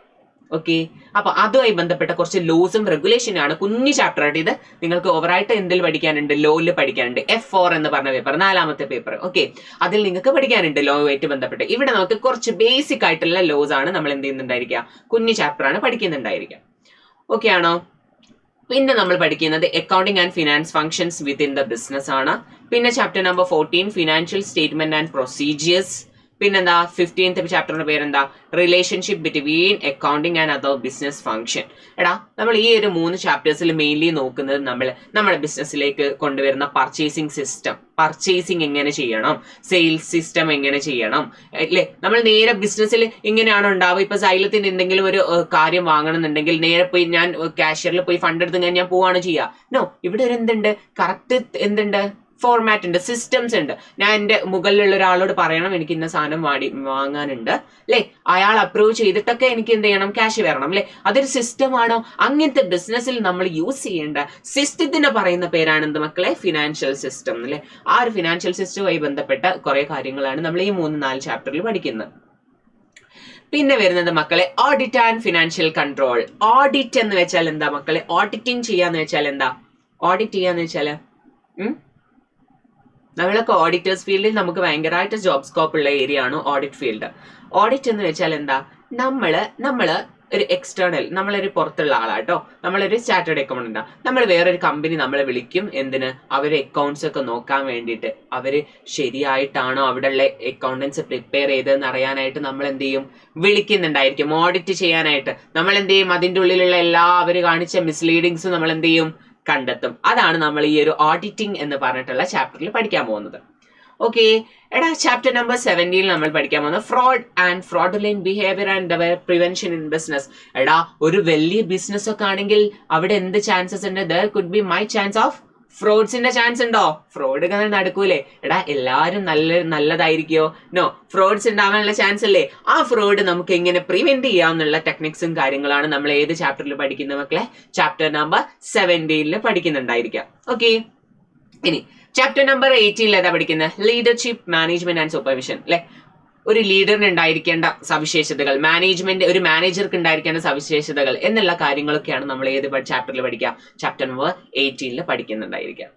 Speaker 1: ഓക്കെ, അപ്പൊ അതുമായി ബന്ധപ്പെട്ട കുറച്ച് ലോസും റെഗുലേഷനും ആണ്. കുഞ്ഞു ചാപ്റ്റർ ആയിട്ട് ഇത് നിങ്ങൾക്ക് ഓവറായിട്ട് എന്തിൽ പഠിക്കാനുണ്ട്? ലോയിൽ പഠിക്കാനുണ്ട്. F4 എന്ന് പറഞ്ഞ പേപ്പർ, 4ാമത്തെ പേപ്പർ. ഓക്കെ, അതിൽ നിങ്ങൾക്ക് പഠിക്കാനുണ്ട് ലോ ആയിട്ട് ബന്ധപ്പെട്ട്. ഇവിടെ നമുക്ക് കുറച്ച് ബേസിക് ആയിട്ടുള്ള ലോസ് ആണ് നമ്മൾ എന്ത് ചെയ്യുന്നുണ്ടായിരിക്കുക, കുഞ്ഞു ചാപ്റ്റർ ആണ് പഠിക്കുന്നുണ്ടായിരിക്കുക. ഓക്കെ ആണോ? പിന്നെ നമ്മൾ പഠിക്കുന്നത് accounting and finance functions within the business ആണ്. പിന്നെ chapter number 14 financial statement and procedures. പിന്നെന്താ 15th ചാപ്റ്ററിന്റെ പേരെന്താ? Relationship between accounting and other business function. നമ്മൾ ഈ ഒരു 3 ചാപ്റ്റേഴ്സിൽ മെയിൻലി നോക്കുന്നത് നമ്മുടെ ബിസിനസ്സിലേക്ക് കൊണ്ടുവരുന്ന പർച്ചേസിംഗ് സിസ്റ്റം, പർച്ചേസിംഗ് എങ്ങനെ ചെയ്യണം, സെയിൽസ് സിസ്റ്റം എങ്ങനെ ചെയ്യണം അല്ലെ. നമ്മൾ നേരെ ബിസിനസ്സിൽ ഇങ്ങനെയാണോ ഉണ്ടാവുക? ഇപ്പൊ സൈലത്തിന്റെ എന്തെങ്കിലും ഒരു കാര്യം വാങ്ങണമെന്നുണ്ടെങ്കിൽ നേരെ പോയി ഞാൻ ക്യാഷ്യറിൽ പോയി ഫണ്ട് എടുത്ത് ഞാൻ പോവാണ് ചെയ്യുക? നോ, ഇവിടെ ഒരു എന്തുണ്ട്, കറക്റ്റ് എന്തുണ്ട്, ഫോർമാറ്റ് ഉണ്ട്, സിസ്റ്റംസ് ഉണ്ട്. ഞാൻ എൻ്റെ മുകളിലുള്ള ഒരാളോട് പറയണം എനിക്ക് ഇന്ന സാധനം വാങ്ങാനുണ്ട് അല്ലെ, അയാൾ അപ്രൂവ് ചെയ്തിട്ടൊക്കെ എനിക്ക് എന്ത് ചെയ്യണം, ക്യാഷ് വരണം അല്ലെ. അതൊരു സിസ്റ്റമാണോ? അങ്ങനത്തെ ബിസിനസ്സിൽ നമ്മൾ യൂസ് ചെയ്യേണ്ട സിസ്റ്റത്തിന് പറയുന്ന പേരാണ് എന്ത് മക്കളെ? ഫിനാൻഷ്യൽ സിസ്റ്റം അല്ലെ. ആ ഒരു ഫിനാൻഷ്യൽ സിസ്റ്റവുമായി ബന്ധപ്പെട്ട കുറെ കാര്യങ്ങളാണ് നമ്മൾ ഈ 3-4 ചാപ്റ്ററിൽ പഠിക്കുന്നത്. പിന്നെ വരുന്നത് മക്കളെ audit and financial control. Audit എന്ന് വെച്ചാൽ എന്താ മക്കളെ? ഓഡിറ്റിംഗ് ചെയ്യാന്ന് വെച്ചാൽ എന്താ? ഓഡിറ്റ് ചെയ്യാന്ന് വെച്ചാല് നമ്മളൊക്കെ ഓഡിറ്റേഴ്സ് ഫീൽഡിൽ നമുക്ക് ഭയങ്കരമായിട്ട് ജോബ് സ്കോപ്പ് ഉള്ള ഏരിയ ആണ് ഓഡിറ്റ് ഫീൽഡ്. ഓഡിറ്റ് എന്ന് വെച്ചാൽ എന്താ? നമ്മള് ഒരു എക്സ്റ്റേണൽ, നമ്മളൊരു പുറത്തുള്ള ആളാട്ടോ, നമ്മളൊരു ചാർട്ടേഡ് അക്കൗണ്ടന്റ്. നമ്മൾ വേറൊരു കമ്പനി നമ്മളെ വിളിക്കും എന്തിന്? അവരെ അക്കൗണ്ട്സ് ഒക്കെ നോക്കാൻ വേണ്ടിയിട്ട്. അവര് ശരിയായിട്ടാണോ അവിടെയുള്ള അക്കൗണ്ടൻസ് പ്രിപ്പയർ ചെയ്തതെന്ന് അറിയാനായിട്ട് നമ്മൾ എന്ത് ചെയ്യും? വിളിക്കുന്നുണ്ടായിരിക്കും ഓഡിറ്റ് ചെയ്യാനായിട്ട്. നമ്മൾ എന്ത് ചെയ്യും? അതിൻ്റെ ഉള്ളിലുള്ള എല്ലാ അവര് കാണിച്ച മിസ്ലീഡിങ്സും നമ്മൾ എന്ത് ചെയ്യും? കണ്ടെത്തും. അതാണ് നമ്മൾ ഈ ഒരു ഓഡിറ്റിംഗ് എന്ന് പറഞ്ഞിട്ടുള്ള ചാപ്റ്ററിൽ പഠിക്കാൻ പോകുന്നത്. ഓക്കെ, ചാപ്റ്റർ നമ്പർ 17 നമ്മൾ പഠിക്കാൻ പോകുന്നത് fraud and fraudulent behaviour and prevention in business. ഒരു വലിയ ബിസിനസ് ഒക്കെ ആണെങ്കിൽ അവിടെ എന്ത് ചാൻസസ് ഉണ്ട്? There could be my chance of ഫ്രോഡ്സിന്റെ ചാൻസ് ഉണ്ടോ? ഫ്രോഡ് നടക്കൂലേ? എല്ലാരും നല്ലതായിരിക്കോ? നോ, ഫ്രോഡ്സ് ഉണ്ടാവാനുള്ള ചാൻസ് അല്ലേ. ആ ഫ്രോഡ് നമുക്ക് എങ്ങനെ പ്രിവെന്റ് ചെയ്യാമെന്നുള്ള ടെക്നിക്സും കാര്യങ്ങളാണ് നമ്മൾ ഏത് ചാപ്റ്ററിൽ പഠിക്കുന്ന മക്കളെ? Chapter number 17 പഠിക്കുന്നുണ്ടായിരിക്കാം. ഓക്കെ, ഇനി ചാപ്റ്റർ നമ്പർ 18 ഏതാ പഠിക്കുന്നത്? ലീഡർഷിപ്പ്, മാനേജ്മെന്റ് ആൻഡ് സൂപ്പർവിഷൻ അല്ലെ. ഒരു ലീഡറിന് ഉണ്ടായിരിക്കേണ്ട സവിശേഷതകൾ, ഒരു മാനേജർക്ക് ഉണ്ടായിരിക്കേണ്ട സവിശേഷതകൾ എന്നുള്ള കാര്യങ്ങളൊക്കെയാണ് നമ്മൾ ഏത് ചാപ്റ്ററിൽ പഠിക്കുക? Chapter number 18 പഠിക്കുന്നുണ്ടായിരിക്കുക.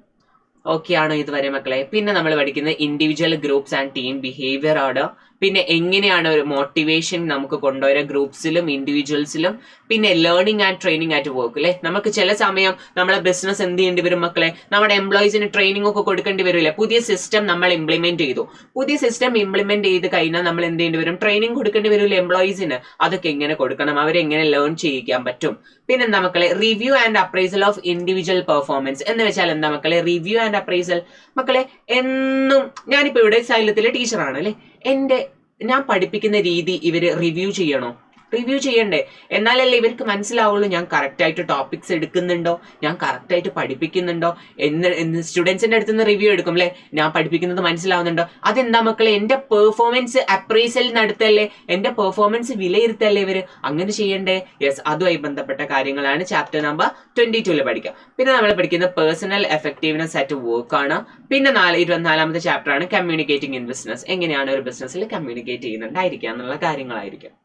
Speaker 1: ഓക്കെ ആണോ ഇതുവരെ മക്കളെ? പിന്നെ നമ്മൾ പഠിക്കുന്നത് individual, groups and team behaviour ആണ്. പിന്നെ എങ്ങനെയാണ് ഒരു മോട്ടിവേഷൻ നമുക്ക് കൊണ്ടുവരാം ഗ്രൂപ്പ്സിലും ഇൻഡിവിജ്വൽസിലും. പിന്നെ ലേണിംഗ് ആൻഡ് ട്രെയിനിങ് ആയിട്ട് വർക്ക് അല്ലെ. നമുക്ക് ചില സമയം നമ്മളെ ബിസിനസ് എന്ത് ചെയ്യേണ്ടി വരും മക്കളെ? നമ്മുടെ എംപ്ലോയീസിന് ട്രെയിനിങ് ഒക്കെ കൊടുക്കേണ്ടി വരില്ലേ? പുതിയ സിസ്റ്റം നമ്മൾ ഇംപ്ലിമെന്റ് ചെയ്തു. പുതിയ സിസ്റ്റം ഇംപ്ലിമെന്റ് ചെയ്ത് കഴിഞ്ഞാൽ നമ്മൾ എന്ത് ചെയ്യേണ്ടി വരും? ട്രെയിനിങ് കൊടുക്കേണ്ടി വരില്ലേ എംപ്ലോയീസിന്? അതൊക്കെ എങ്ങനെ കൊടുക്കണം? അവരെങ്ങനെ ലേൺ ചെയ്യിക്കാൻ പറ്റും? പിന്നെ എന്താ മക്കളെ? Review and appraisal of individual performance എന്ന് വെച്ചാൽ എന്താ മക്കളെ? റിവ്യൂ ആൻഡ് അപ്രൈസൽ മക്കളെ എന്നും ഞാനിപ്പോ ഇവിടെ സൈലത്തിലെ ടീച്ചറാണ് അല്ലെ. ഞാൻ പഠിപ്പിക്കുന്ന രീതി ഇവര് റിവ്യൂ ചെയ്യണോ? റിവ്യൂ ചെയ്യണ്ടേ? എന്നാലല്ലേ ഇവർക്ക് മനസ്സിലാവുള്ളൂ ഞാൻ കറക്റ്റ് ആയിട്ട് ടോപ്പിക്സ് എടുക്കുന്നുണ്ടോ, ഞാൻ കറക്റ്റ് ആയിട്ട് പഠിപ്പിക്കുന്നുണ്ടോ എന്ന്. സ്റ്റുഡൻസിന്റെ അടുത്ത് നിന്ന് റിവ്യൂ എടുക്കും അല്ലെ, ഞാൻ പഠിപ്പിക്കുന്നത് മനസ്സിലാവുന്നുണ്ടോ? അതെന്താ മക്കളെ? എന്റെ പെർഫോമൻസ് അപ്രൈസൽ നടത്തല്ലേ, എന്റെ പെർഫോമൻസ് വിലയിരുത്തല്ലേ ഇവര്? അങ്ങനെ ചെയ്യണ്ടേ? യെസ്, അതുമായി ബന്ധപ്പെട്ട കാര്യങ്ങളാണ് ചാപ്റ്റർ നമ്പർ 22 പഠിക്കുക. പിന്നെ നമ്മൾ പഠിക്കുന്ന പേഴ്സണൽ എഫക്റ്റീവ്നെസ് അറ്റ് വർക്ക് ആണ്. പിന്നെ 24ാമത്തെ ചാപ്റ്റർ ആണ് കമ്മ്യൂണിക്കേറ്റിംഗ് ഇൻ ബിസിനസ്. എങ്ങനെയാണ് ഒരു ബിസിനസ്സിൽ കമ്മ്യൂണിക്കേറ്റ് ചെയ്യുന്നുണ്ടായിരിക്കുക എന്നുള്ള കാര്യങ്ങളായിരിക്കും.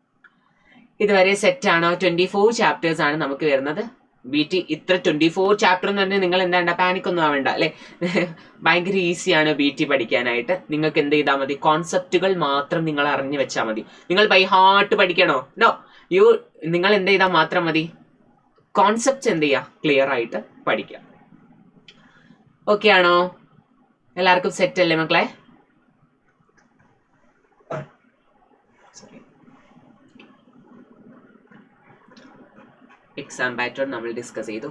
Speaker 1: ഇതുവരെ സെറ്റ് ആണോ? 24 ചാപ്റ്റേഴ്സ് ആണ് നമുക്ക് വരുന്നത്. BT ഇത്ര 24 ചാപ്റ്റർ എന്ന് പറഞ്ഞാൽ നിങ്ങൾ എന്താ പാനിക് ഒന്നും ആവേണ്ട അല്ലെ. ഭയങ്കര ഈസിയാണ് BT പഠിക്കാനായിട്ട്. നിങ്ങൾക്ക് എന്ത് ചെയ്താൽ മതി? കോൺസെപ്റ്റുകൾ മാത്രം നിങ്ങൾ അറിഞ്ഞു വെച്ചാൽ മതി. നിങ്ങൾ ബൈ ഹാർട്ട് പഠിക്കണോ? നോ, നിങ്ങൾ എന്ത് ചെയ്താൽ മാത്രം മതി? കോൺസെപ്റ്റ്സ് എന്ത് ചെയ്യുക? ക്ലിയർ ആയിട്ട് പഠിക്കുക. ഓക്കെ ആണോ? എല്ലാവർക്കും സെറ്റ് അല്ലേ മക്കളെ? എക്സാം പാറ്റേൺ നമ്മൾ ഡിസ്കസ് ചെയ്തു.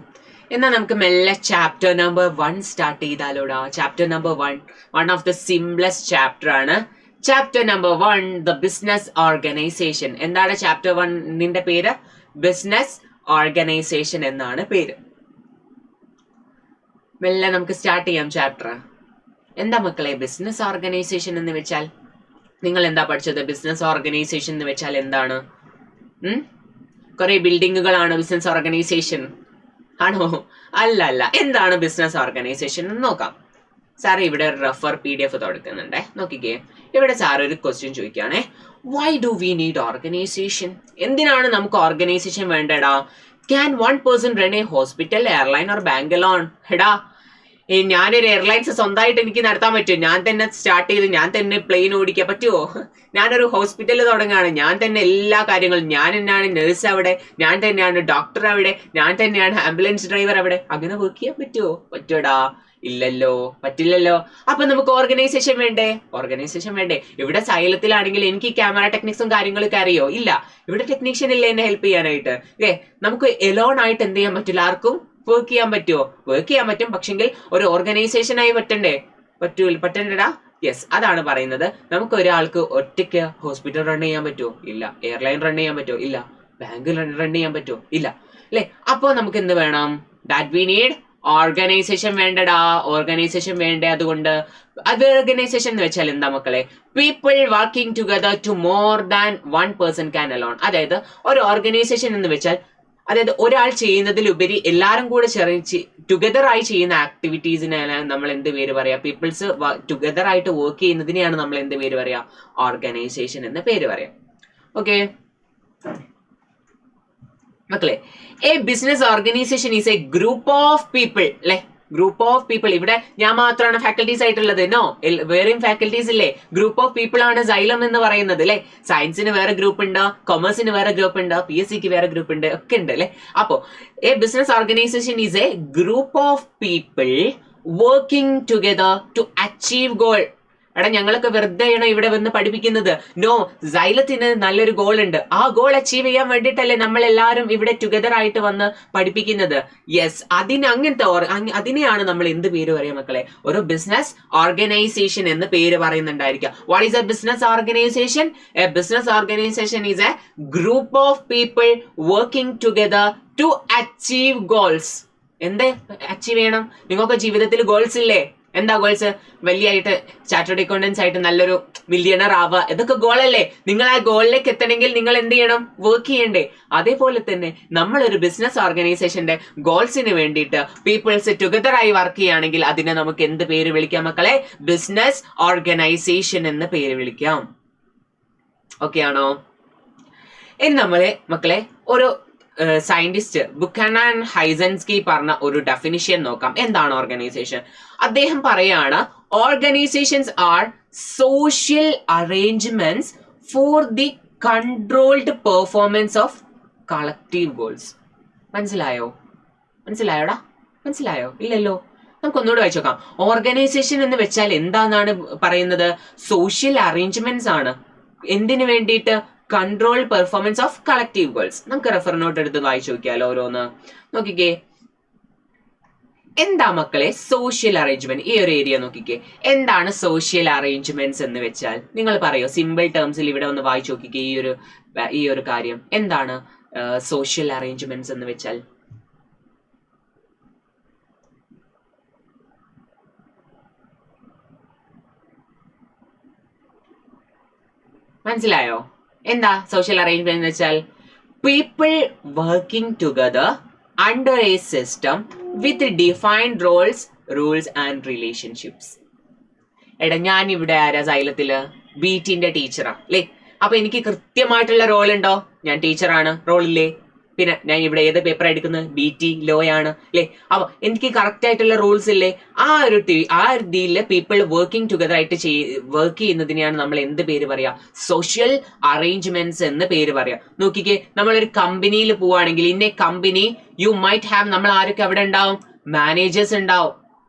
Speaker 1: എന്നാൽ നമുക്ക് മെല്ലെ ചാപ്റ്റർ നമ്പർ 1 സ്റ്റാർട്ട് ചെയ്താലോടാ. Chapter number 1 one of the simplest chapter ആണ്. Chapter number 1 the business organisation. എന്താണ് ചാപ്റ്റർ 1ന്റെ പേര്? ബിസിനസ് ഓർഗനൈസേഷൻ എന്നാണ് പേര്. മെല്ലെ നമുക്ക് സ്റ്റാർട്ട് ചെയ്യാം ചാപ്റ്റർ. എന്താ മക്കളെ ബിസിനസ് ഓർഗനൈസേഷൻ എന്ന് വെച്ചാൽ? നിങ്ങൾ എന്താ പഠിച്ചത്? ബിസിനസ് ഓർഗനൈസേഷൻ എന്ന് വെച്ചാൽ എന്താണ്? കുറെ ബിൽഡിങ്ങുകളാണ് ബിസിനസ് ഓർഗനൈസേഷൻ ആണോ? അല്ല. എന്താണ് ബിസിനസ് ഓർഗനൈസേഷൻ എന്ന് നോക്കാം. സാർ ഇവിടെ ഒരു റഫർ PDF തുടക്കുന്നുണ്ടേ, നോക്കിക്കേ. ഇവിടെ സാർ ഒരു ക്വസ്റ്റ്യൻ ചോദിക്കുകയാണേ, why do we need organisation? എന്തിനാണ് നമുക്ക് ഓർഗനൈസേഷൻ വേണ്ടടാ? Can one person run a hospital, airline or bank loan? എടാ ഞാനൊരു എയർലൈൻസ് സ്വന്തമായിട്ട് എനിക്ക് നടത്താൻ പറ്റുമോ? ഞാൻ തന്നെ സ്റ്റാർട്ട് ചെയ്ത് ഞാൻ തന്നെ പ്ലെയിൻ ഓടിക്കാൻ പറ്റുമോ? ഞാനൊരു ഹോസ്പിറ്റൽ തുടങ്ങുകയാണ്, ഞാൻ തന്നെ എല്ലാ കാര്യങ്ങളും, ഞാൻ തന്നെയാണ് നഴ്സ് അവിടെ, ഞാൻ തന്നെയാണ് ഡോക്ടർ അവിടെ, ഞാൻ തന്നെയാണ് ആംബുലൻസ് ഡ്രൈവർ അവിടെ. അങ്ങനെ വർക്ക് ചെയ്യാൻ പറ്റുമോ? പറ്റുമോടാ? ഇല്ലല്ലോ, പറ്റില്ലല്ലോ. അപ്പൊ നമുക്ക് ഓർഗനൈസേഷൻ വേണ്ടേ? ഇവിടെ സൈലത്തിലാണെങ്കിൽ എനിക്ക് ക്യാമറ ടെക്നിക്സും കാര്യങ്ങളൊക്കെ അറിയോ? ഇല്ല. ഇവിടെ ടെക്നീഷ്യൻ ഇല്ല എന്നെ ഹെൽപ്പ് ചെയ്യാനായിട്ട്. നമുക്ക് എലോൺ ആയിട്ട് എന്ത് ചെയ്യാൻ പറ്റില്ല, ആർക്കും വർക്ക് ചെയ്യാൻ പറ്റുമോ? വർക്ക് ചെയ്യാൻ പറ്റും, പക്ഷെങ്കിൽ ഒരു ഓർഗനൈസേഷനായി പറ്റണ്ടടാ. യെസ്, അതാണ് പറയുന്നത്. നമുക്ക് ഒരാൾക്ക് ഒറ്റയ്ക്ക് ഹോസ്പിറ്റൽ റൺ ചെയ്യാൻ പറ്റുമോ? ഇല്ല. എയർലൈൻ റൺ ചെയ്യാൻ പറ്റുമോ? ഇല്ല. ബാങ്ക് റൺ ചെയ്യാൻ പറ്റുമോ? ഇല്ല. അല്ലെ? അപ്പൊ നമുക്ക് എന്ത് വേണം? ദാറ്റ് വി നീഡ് ഓർഗനൈസേഷൻ വേണ്ടടാ. ഓർഗനൈസേഷൻ വേണ്ടേ? അതുകൊണ്ട് അത് ഓർഗനൈസേഷൻ എന്ന് വെച്ചാൽ എന്താ മക്കളെ? People working together to more than one person can alone. അതായത് ഒരു ഓർഗനൈസേഷൻ എന്ന് വെച്ചാൽ അതായത് ഒരാൾ ചെയ്യുന്നതിലുപരി എല്ലാവരും കൂടെ ടുഗദർ ആയി ചെയ്യുന്ന ആക്ടിവിറ്റീസിനാണ് നമ്മൾ എന്ത് പേര് പറയാ? പീപ്പിൾസ് ടുഗദർ ആയിട്ട് വർക്ക് ചെയ്യുന്നതിനെയാണ് നമ്മൾ എന്ത് പേര് പറയാ? ഓർഗനൈസേഷൻ എന്ന് പേര് പറയാം. ഓക്കെ മക്കളെ, a business organisation is a group of people. അല്ലെ? Group of people. ഇവിടെ ഞാൻ മാത്രമാണ് ഫാക്കൽറ്റീസ് ആയിട്ടുള്ളത്? നോ, വേറെയും ഫാക്കൽറ്റീസ് ഇല്ലേ? ഗ്രൂപ്പ് ഓഫ് പീപ്പിൾ ആണ് സൈലം എന്ന് പറയുന്നത്. അല്ലെ? സയൻസിന് വേറെ ഗ്രൂപ്പ് ഉണ്ട്, കൊമേഴ്സിന് വേറെ ഗ്രൂപ്പ് ഉണ്ട്, PSCക്ക് വേറെ ഗ്രൂപ്പ് ഉണ്ട്, ഒക്കെ ഉണ്ട്. അല്ലെ? അപ്പോ a business organisation is a group of people working together to achieve goal. എടാ ഞങ്ങളൊക്കെ വെറുതെയാണ് ഇവിടെ വന്ന് പഠിപ്പിക്കുന്നത്? നോ, സൈലത്തിന് നല്ലൊരു ഗോൾ ഉണ്ട്. ആ ഗോൾ അച്ചീവ് ചെയ്യാൻ വേണ്ടിയിട്ടല്ലേ നമ്മൾ എല്ലാവരും ഇവിടെ ടുഗദർ ആയിട്ട് വന്ന് പഠിപ്പിക്കുന്നത്. യെസ്, അതിനെയാണ് നമ്മൾ എന്ത് പേര് പറയാ മക്കളെ? ഒരു ബിസിനസ് ഓർഗനൈസേഷൻ എന്ന് പേര് പറയുന്നുണ്ടായിരിക്കുക. What is a business organisation? A business organisation is a group of people working together to achieve goals. എന്ത് അച്ചീവ് ചെയ്യണം? നിങ്ങൾക്ക് ജീവിതത്തിൽ ഗോൾസ് ഇല്ലേ? എന്താ ഗോൾസ്? വലിയായിട്ട് ചാർട്ടേഡ് അക്കൗണ്ടൻസ് ആയിട്ട് നല്ലൊരു മില്യണർ ആവുക, ഇതൊക്കെ ഗോളല്ലേ? നിങ്ങൾ ആ ഗോളിലേക്ക് എത്തണമെങ്കിൽ നിങ്ങൾ എന്ത് ചെയ്യണം? വർക്ക് ചെയ്യണ്ടേ? അതേപോലെ തന്നെ നമ്മളൊരു ബിസിനസ് ഓർഗനൈസേഷന്റെ ഗോൾസിന് വേണ്ടിയിട്ട് പീപ്പിൾസ് ടുഗദർ ആയി വർക്ക് ചെയ്യുകയാണെങ്കിൽ അതിനെ നമുക്ക് എന്ത് പേര് വിളിക്കാം മക്കളെ? ബിസിനസ് ഓർഗനൈസേഷൻ എന്ന് പേര് വിളിക്കാം. ഓക്കെ ആണോ? ഇനി നമ്മളെ മക്കളെ ഒരു സയന്റിസ്റ്റ് ബുക്കനാൻ ഹൈസൻസ്കി പറഞ്ഞ ഒരു ഡെഫിനിഷൻ നോക്കാം. എന്താണ് ഓർഗനൈസേഷൻ? അദ്ദേഹം പറയാണ്, organisations are social arrangements for the controlled performance of collective goals. മനസ്സിലായോടാ? മനസ്സിലായോ? ഇല്ലല്ലോ. നമുക്കൊന്നുകൂടെ വായിച്ചു നോക്കാം. ഓർഗനൈസേഷൻ എന്ന് വെച്ചാൽ എന്താണെന്നാണ് പറയുന്നത്? സോഷ്യൽ അറേഞ്ച്മെന്റ്സ് ആണ്. എന്തിനു വേണ്ടിയിട്ട്? Control performance of collective goals. നമുക്ക് റെഫർ നോട്ട് എടുത്ത് വായിച്ചു നോക്കിയാലോ ഓരോന്ന്. നോക്കിക്കേ, എന്താ മക്കളെ സോഷ്യൽ അറേഞ്ച്മെന്റ്? ഈ ഒരു ഏരിയ നോക്കിക്കേ. എന്താണ് സോഷ്യൽ അറേഞ്ച്മെന്റ്സ് എന്ന് വെച്ചാൽ? നിങ്ങൾ പറയോ സിമ്പിൾ ടേംസിൽ ഇവിടെ ഒന്ന് വായിച്ചു നോക്കിക്കേ ഈ ഒരു കാര്യം. എന്താണ് സോഷ്യൽ അറേഞ്ച്മെന്റ്സ് എന്ന് വെച്ചാൽ? മനസ്സിലായോ? എന്താ സോഷ്യൽ അറേഞ്ച്മെന്റ് എന്ന് വെച്ചാൽ? People working together under A system with defined rules and relationships. എടാ ഞാൻ ഇവിടെ ആരാ? സൈലത്തില് BTന്റെ ടീച്ചറാ അല്ലേ? അപ്പൊ എനിക്ക് കൃത്യമായിട്ടുള്ള റോൾ ഉണ്ടോ? ഞാൻ ടീച്ചറാണ്, റോളില്ലേ? പിന്നെ ഞാൻ ഇവിടെ ഏത് പേപ്പർ എടുക്കുന്നത്? BT ലോ ആണ് അല്ലേ? അപ്പൊ എനിക്ക് കറക്റ്റ് ആയിട്ടുള്ള റൂൾസ് ഇല്ലേ? ആ ഒരു ഡീലില് പീപ്പിൾ വർക്കിംഗ് ടുഗദർ ആയിട്ട് വർക്ക് ചെയ്യുന്നതിനെയാണ് നമ്മൾ എന്ത് പേര് പറയാ? സോഷ്യൽ അറേഞ്ച്മെന്റ്സ് എന്ന് പേര് പറയാം. നോക്കിക്കേ, നമ്മളൊരു കമ്പനിയിൽ പോവാണെങ്കിൽ ഇന്ന കമ്പനി യു മൈറ്റ് ഹാവ്, നമ്മൾ ആരൊക്കെ അവിടെ ഉണ്ടാവും? മാനേജേഴ്സ് ഉണ്ടാവും,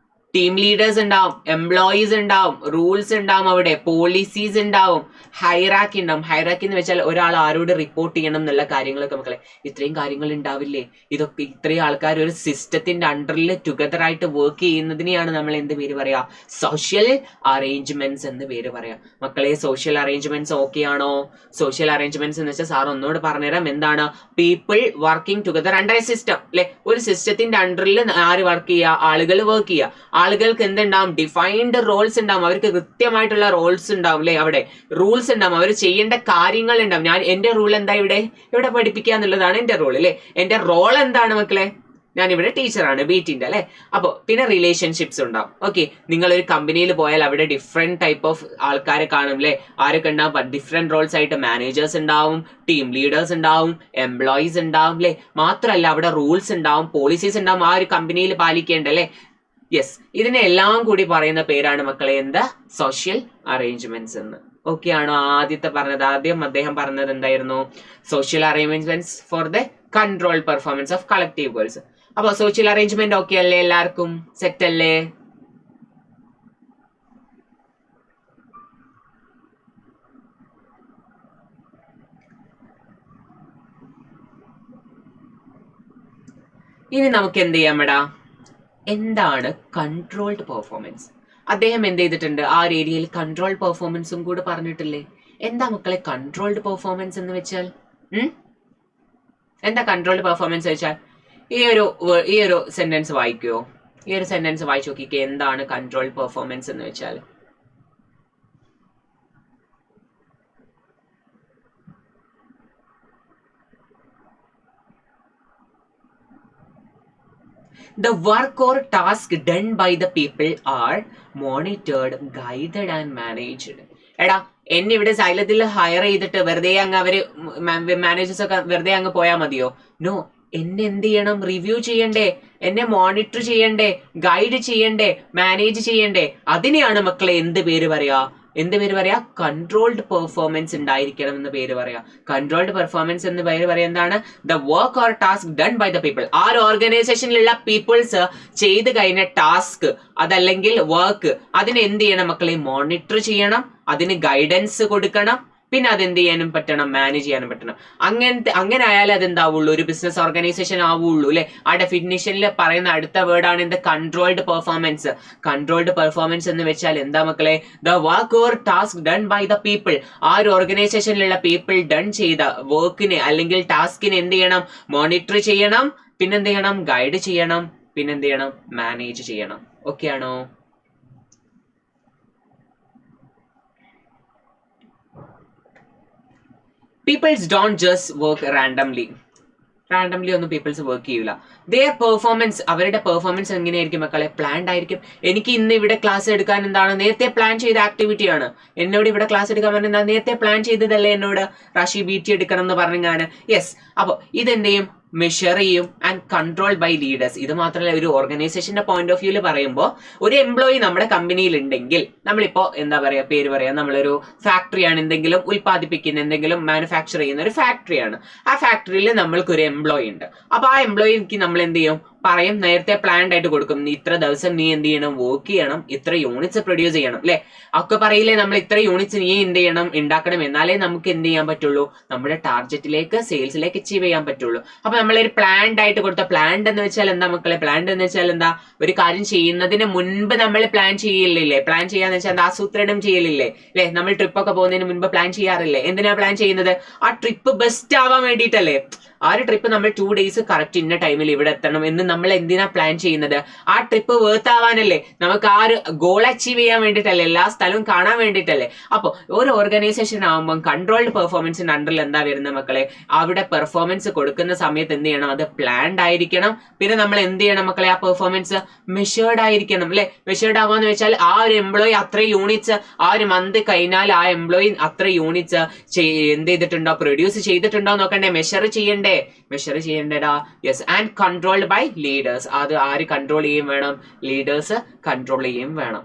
Speaker 1: ടീം ലീഡേഴ്സ് ഉണ്ടാവും, എംപ്ലോയീസ് ഉണ്ടാവും, റൂൾസ് ഉണ്ടാവും, അവിടെ പോളിസീസ് ഉണ്ടാവും, ഹൈറാക്കി ഉണ്ടാവും. ഹൈറാക്കി എന്ന് വെച്ചാൽ ഒരാൾ ആരോട് റിപ്പോർട്ട് ചെയ്യണം എന്നുള്ള കാര്യങ്ങളൊക്കെ മക്കളെ ഇത്രയും കാര്യങ്ങൾ ഉണ്ടാവില്ലേ? ഇതൊക്കെ ഇത്രയും ആൾക്കാർ ഒരു സിസ്റ്റത്തിന്റെ അണ്ടറിൽ ടുഗദർ ആയിട്ട് വർക്ക് ചെയ്യുന്നതിനെയാണ് നമ്മൾ എന്ത് പേര് പറയാ? സോഷ്യൽ അറേഞ്ച്മെന്റ്സ് എന്ന് പേര് പറയാം. മക്കളെ സോഷ്യൽ അറേഞ്ച്മെന്റ്സ് ഓക്കെ ആണോ? സോഷ്യൽ അറേഞ്ച്മെന്റ്സ് എന്ന് വെച്ചാൽ സാർ ഒന്നുകൂടെ പറഞ്ഞുതരാം. എന്താണ്? People working together under A system അല്ലെ? ഒരു സിസ്റ്റത്തിന്റെ അണ്ടറിൽ ആര് വർക്ക് ചെയ്യുക? ആളുകൾ വർക്ക് ചെയ്യുക. ആളുകൾക്ക് എന്തുണ്ടാവും? ഡിഫൈൻഡ് റോൾസ് ഉണ്ടാവും. അവർക്ക് കൃത്യമായിട്ടുള്ള റോൾസ് ഉണ്ടാവും അല്ലെ? അവിടെ റൂൾസ് ഉണ്ടാവും. അവർ ചെയ്യേണ്ട കാര്യങ്ങൾ ഉണ്ടാവും. എന്റെ റൂൾ എന്താ? ഇവിടെ പഠിപ്പിക്കുക എന്നുള്ളതാണ് എന്റെ റോൾ അല്ലെ? എന്റെ റോൾ എന്താണ് മക്കളെ? ഞാൻ ഇവിടെ ടീച്ചറാണ്, ബീറ്റിന്റെ അല്ലെ? അപ്പോൾ പിന്നെ റിലേഷൻഷിപ്സ് ഉണ്ടാവും. ഓക്കെ, നിങ്ങൾ ഒരു കമ്പനിയിൽ പോയാൽ അവിടെ ഡിഫറെന്റ് ടൈപ്പ് ഓഫ് ആൾക്കാരെ കാണും അല്ലെ? ആരൊക്കെ ഉണ്ടാവും? ഡിഫറെന്റ് റോൾസ് ആയിട്ട് മാനേജേഴ്സ് ഉണ്ടാവും, ടീം ലീഡേഴ്സ് ഉണ്ടാവും, എംപ്ലോയീസ് ഉണ്ടാവും അല്ലെ? മാത്രമല്ല അവിടെ റൂൾസ് ഉണ്ടാവും, പോളിസീസ് ഉണ്ടാവും, ആ ഒരു കമ്പനിയിൽ പാലിക്കേണ്ട അല്ലെ? യെസ്, ഇതിനെ എല്ലാം കൂടി പറയുന്ന പേരാണ് മക്കളെ എന്താ? സോഷ്യൽ അറേഞ്ച്മെന്റ്സ് എന്ന്. ഓക്കെ ആണോ? ആദ്യം അദ്ദേഹം പറഞ്ഞത് എന്തായിരുന്നു? Social arrangements for the control performance of collective goals. അപ്പൊ സോഷ്യൽ അറേഞ്ച്മെന്റ് ഓക്കെ അല്ലേ? എല്ലാവർക്കും സെറ്റ് അല്ലേ? ഇനി നമുക്ക് എന്ത് ചെയ്യാം മേടാ? എന്താണ് കൺട്രോൾഡ് പെർഫോമൻസ്? അദ്ദേഹം എന്ത് ചെയ്തിട്ടുണ്ട്? ആ ഒരു ഏരിയയിൽ കൺട്രോൾ പെർഫോമൻസും കൂടെ പറഞ്ഞിട്ടില്ലേ? എന്താ മക്കളെ കൺട്രോൾഡ് പെർഫോമൻസ് എന്ന് വെച്ചാൽ? എന്താ കൺട്രോൾഡ് പെർഫോമൻസ് വെച്ചാൽ? ഈ ഒരു സെന്റൻസ് വായിക്കുവോ? ഈ ഒരു സെന്റൻസ് വായിച്ചു നോക്കിക്കേ. എന്താണ് കൺട്രോൾഡ് പെർഫോമൻസ് എന്ന് വെച്ചാൽ? The work or task done by the people are monitored, guided and managed. എടാ, എന്നെ ഇവിടെ സൈലത്തിൽ ഹയർ ചെയ്തിട്ട് വെറുതെ അങ്ങ് അവര് മാനേജേഴ്സ് ഒക്കെ വെറുതെ അങ്ങ് പോയാൽ മതിയോ? നോ, എന്നെ എന്ത് ചെയ്യണം? റിവ്യൂ ചെയ്യണ്ടേ? എന്നെ മോണിറ്റർ ചെയ്യണ്ടേ? ഗൈഡ് ചെയ്യണ്ടേ? മാനേജ് ചെയ്യണ്ടേ? അതിനെയാണ് മക്കളെ എന്ത് പേര് പറയാ? കൺട്രോൾഡ് പെർഫോമൻസ് ഉണ്ടായിരിക്കണം എന്ന് പേര് പറയാ. കൺട്രോൾഡ് പെർഫോമൻസ് എന്ന് പേര് പറയാ എന്താണ്? The work or task done by the people. ആ ഒരു ഓർഗനൈസേഷനിലുള്ള പീപ്പിൾസ് ചെയ്ത് കഴിഞ്ഞ ടാസ്ക് അതല്ലെങ്കിൽ വർക്ക്, അതിനെ എന്ത് ചെയ്യണം മക്കളെ? മോണിറ്റർ ചെയ്യണം, അതിന് ഗൈഡൻസ് കൊടുക്കണം, പിന്നെ അതെന്ത് ചെയ്യാനും പറ്റണം? മാനേജ് ചെയ്യാനും പറ്റണം. അങ്ങനെ ആയാലേ അതെന്താവുള്ളൂ? ഒരു ബിസിനസ് ഓർഗനൈസേഷൻ ആവുള്ളൂ അല്ലെ? ആ ഡെഫിനിഷനിൽ പറയുന്ന അടുത്ത വേർഡാണ് എന്ത്? Controlled performance. കൺട്രോൾഡ് പെർഫോമൻസ് എന്ന് വെച്ചാൽ എന്താ മക്കളെ? The work or task done by the people. ആ ഒരു ഓർഗനൈസേഷനിലുള്ള പീപ്പിൾ ഡൺ ചെയ്ത വർക്കിനെ അല്ലെങ്കിൽ ടാസ്കിനെ എന്ത് ചെയ്യണം? മോണിറ്റർ ചെയ്യണം, പിന്നെന്ത് ചെയ്യണം? ഗൈഡ് ചെയ്യണം, പിന്നെന്ത് ചെയ്യണം? മാനേജ് ചെയ്യണം. ഓക്കെ ആണോ? Peoples don't just work randomly ഒന്നും പീപ്പിൾസ് വർക്ക് ചെയ്യൂല. ദെയർ പെർഫോമൻസ്, അവരുടെ പെർഫോമൻസ് എങ്ങനെയായിരിക്കും മക്കളെ? പ്ലാൻഡ് ആയിരിക്കും. എനിക്ക് ഇന്ന് ഇവിടെ ക്ലാസ് എടുക്കാൻ എന്താണ്? നേരത്തെ പ്ലാൻ ചെയ്ത ആക്ടിവിറ്റിയാണ്. എന്നോട് ഇവിടെ ക്ലാസ് എടുക്കാൻ പറഞ്ഞാൽ നേരത്തെ പ്ലാൻ ചെയ്തതല്ലേ എന്നോട്? റാഷി ബീറ്റി എടുക്കണം എന്ന് പറഞ്ഞാണ്. യെസ്, അപ്പൊ ഇതെന്ത് ചെയ്യും? മെഷർ ചെയ്യും ആൻഡ് കൺട്രോൾ ബൈ ലീഡേഴ്സ്. ഇത് മാത്രമല്ല, ഒരു ഓർഗനൈസേഷന്റെ പോയിന്റ് ഓഫ് വ്യൂല് പറയുമ്പോൾ ഒരു എംപ്ലോയി നമ്മുടെ കമ്പനിയിൽ ഉണ്ടെങ്കിൽ, നമ്മളിപ്പോ എന്താ പറയാ പേര് പറയാ, നമ്മളൊരു ഫാക്ടറിയാണ്, എന്തെങ്കിലും ഉൽപ്പാദിപ്പിക്കുന്ന, എന്തെങ്കിലും മാനുഫാക്ചർ ചെയ്യുന്ന ഒരു ഫാക്ടറിയാണ്. ആ ഫാക്ടറിയിൽ നമ്മൾക്കൊരു എംപ്ലോയി ഉണ്ട്. അപ്പൊ ആ എംപ്ലോയിക്ക് നമ്മൾ എന്ത് ചെയ്യും? പറയും, നേരത്തെ പ്ലാൻഡ് ആയിട്ട് കൊടുക്കും, ഇത്ര ദിവസം നീ എന്ത് ചെയ്യണം? വർക്ക് ചെയ്യണം, ഇത്ര യൂണിറ്റ്സ് പ്രൊഡ്യൂസ് ചെയ്യണം അല്ലെ? ഒക്കെ പറയില്ലേ, നമ്മൾ ഇത്ര യൂണിറ്റ്സ് നീ എന്ത് ചെയ്യണം? ഉണ്ടാക്കണം, എന്നാലേ നമുക്ക് എന്ത് ചെയ്യാൻ പറ്റുള്ളൂ? നമ്മുടെ ടാർഗറ്റിലേക്ക്, സെയിൽസിലേക്ക് അച്ചീവ് ചെയ്യാൻ പറ്റുള്ളൂ. അപ്പൊ നമ്മളൊരു പ്ലാൻഡ് ആയിട്ട് കൊടുത്ത, പ്ലാൻഡ് എന്ന് വെച്ചാൽ എന്താ മക്കളെ? പ്ലാൻഡ് എന്ന് വെച്ചാൽ എന്താ? ഒരു കാര്യം ചെയ്യുന്നതിന് മുൻപ് നമ്മൾ പ്ലാൻ ചെയ്യില്ലേ? പ്ലാൻ ചെയ്യാന്ന് വെച്ചാൽ എന്താ? ആസൂത്രണം ചെയ്യലില്ലേ അല്ലെ? നമ്മൾ ട്രിപ്പ് ഒക്കെ പോകുന്നതിന് മുൻപ് പ്ലാൻ ചെയ്യാറില്ലേ? എന്തിനാ പ്ലാൻ ചെയ്യുന്നത്? ആ ട്രിപ്പ് ബെസ്റ്റ് ആവാൻ വേണ്ടിയിട്ടല്ലേ? ആ ഒരു ട്രിപ്പ് നമ്മൾ 2 days കറക്റ്റ് ഇന്ന ടൈമിൽ ഇവിടെ എത്തണം എന്ന് നമ്മൾ എന്തിനാ പ്ലാൻ ചെയ്യുന്നത്? ആ ട്രിപ്പ് വേർത്ത് ആവാനല്ലേ? നമുക്ക് ആ ഒരു ഗോൾ അച്ചീവ് ചെയ്യാൻ വേണ്ടിയിട്ടല്ലേ? എല്ലാ സ്ഥലവും കാണാൻ വേണ്ടിയിട്ടല്ലേ? അപ്പോൾ ഒരു ഓർഗനൈസേഷൻ ആകുമ്പോൾ കൺട്രോൾഡ് പെർഫോമൻസിന്റെ അണ്ടറിൽ എന്താ വരുന്നത് മക്കളെ? അവിടെ പെർഫോമൻസ് കൊടുക്കുന്ന സമയത്ത് എന്ത് ചെയ്യണം? അത് പ്ലാൻഡ് ആയിരിക്കണം. പിന്നെ നമ്മൾ എന്ത് ചെയ്യണം മക്കളെ? ആ പെർഫോമൻസ് മെഷേർഡ് ആയിരിക്കണം അല്ലെ? മെഷേർഡ് ആവാന്ന് വെച്ചാൽ ആ ഒരു എംപ്ലോയി അത്ര യൂണിറ്റ്സ് ആ ഒരു മന്ത് കഴിഞ്ഞാൽ ആ എംപ്ലോയി അത്ര യൂണിറ്റ്സ് എന്ത് ചെയ്തിട്ടുണ്ടോ? പ്രൊഡ്യൂസ് ചെയ്തിട്ടുണ്ടോ നോക്കണ്ടേ? മെഷർ ചെയ്യണ്ടേടാ. Yes, and controlled by leaders. അത് ആര് കൺട്രോൾ ചെയ്യും വേണം? ലീഡേഴ്സ് കൺട്രോൾ ചെയ്യും വേണം.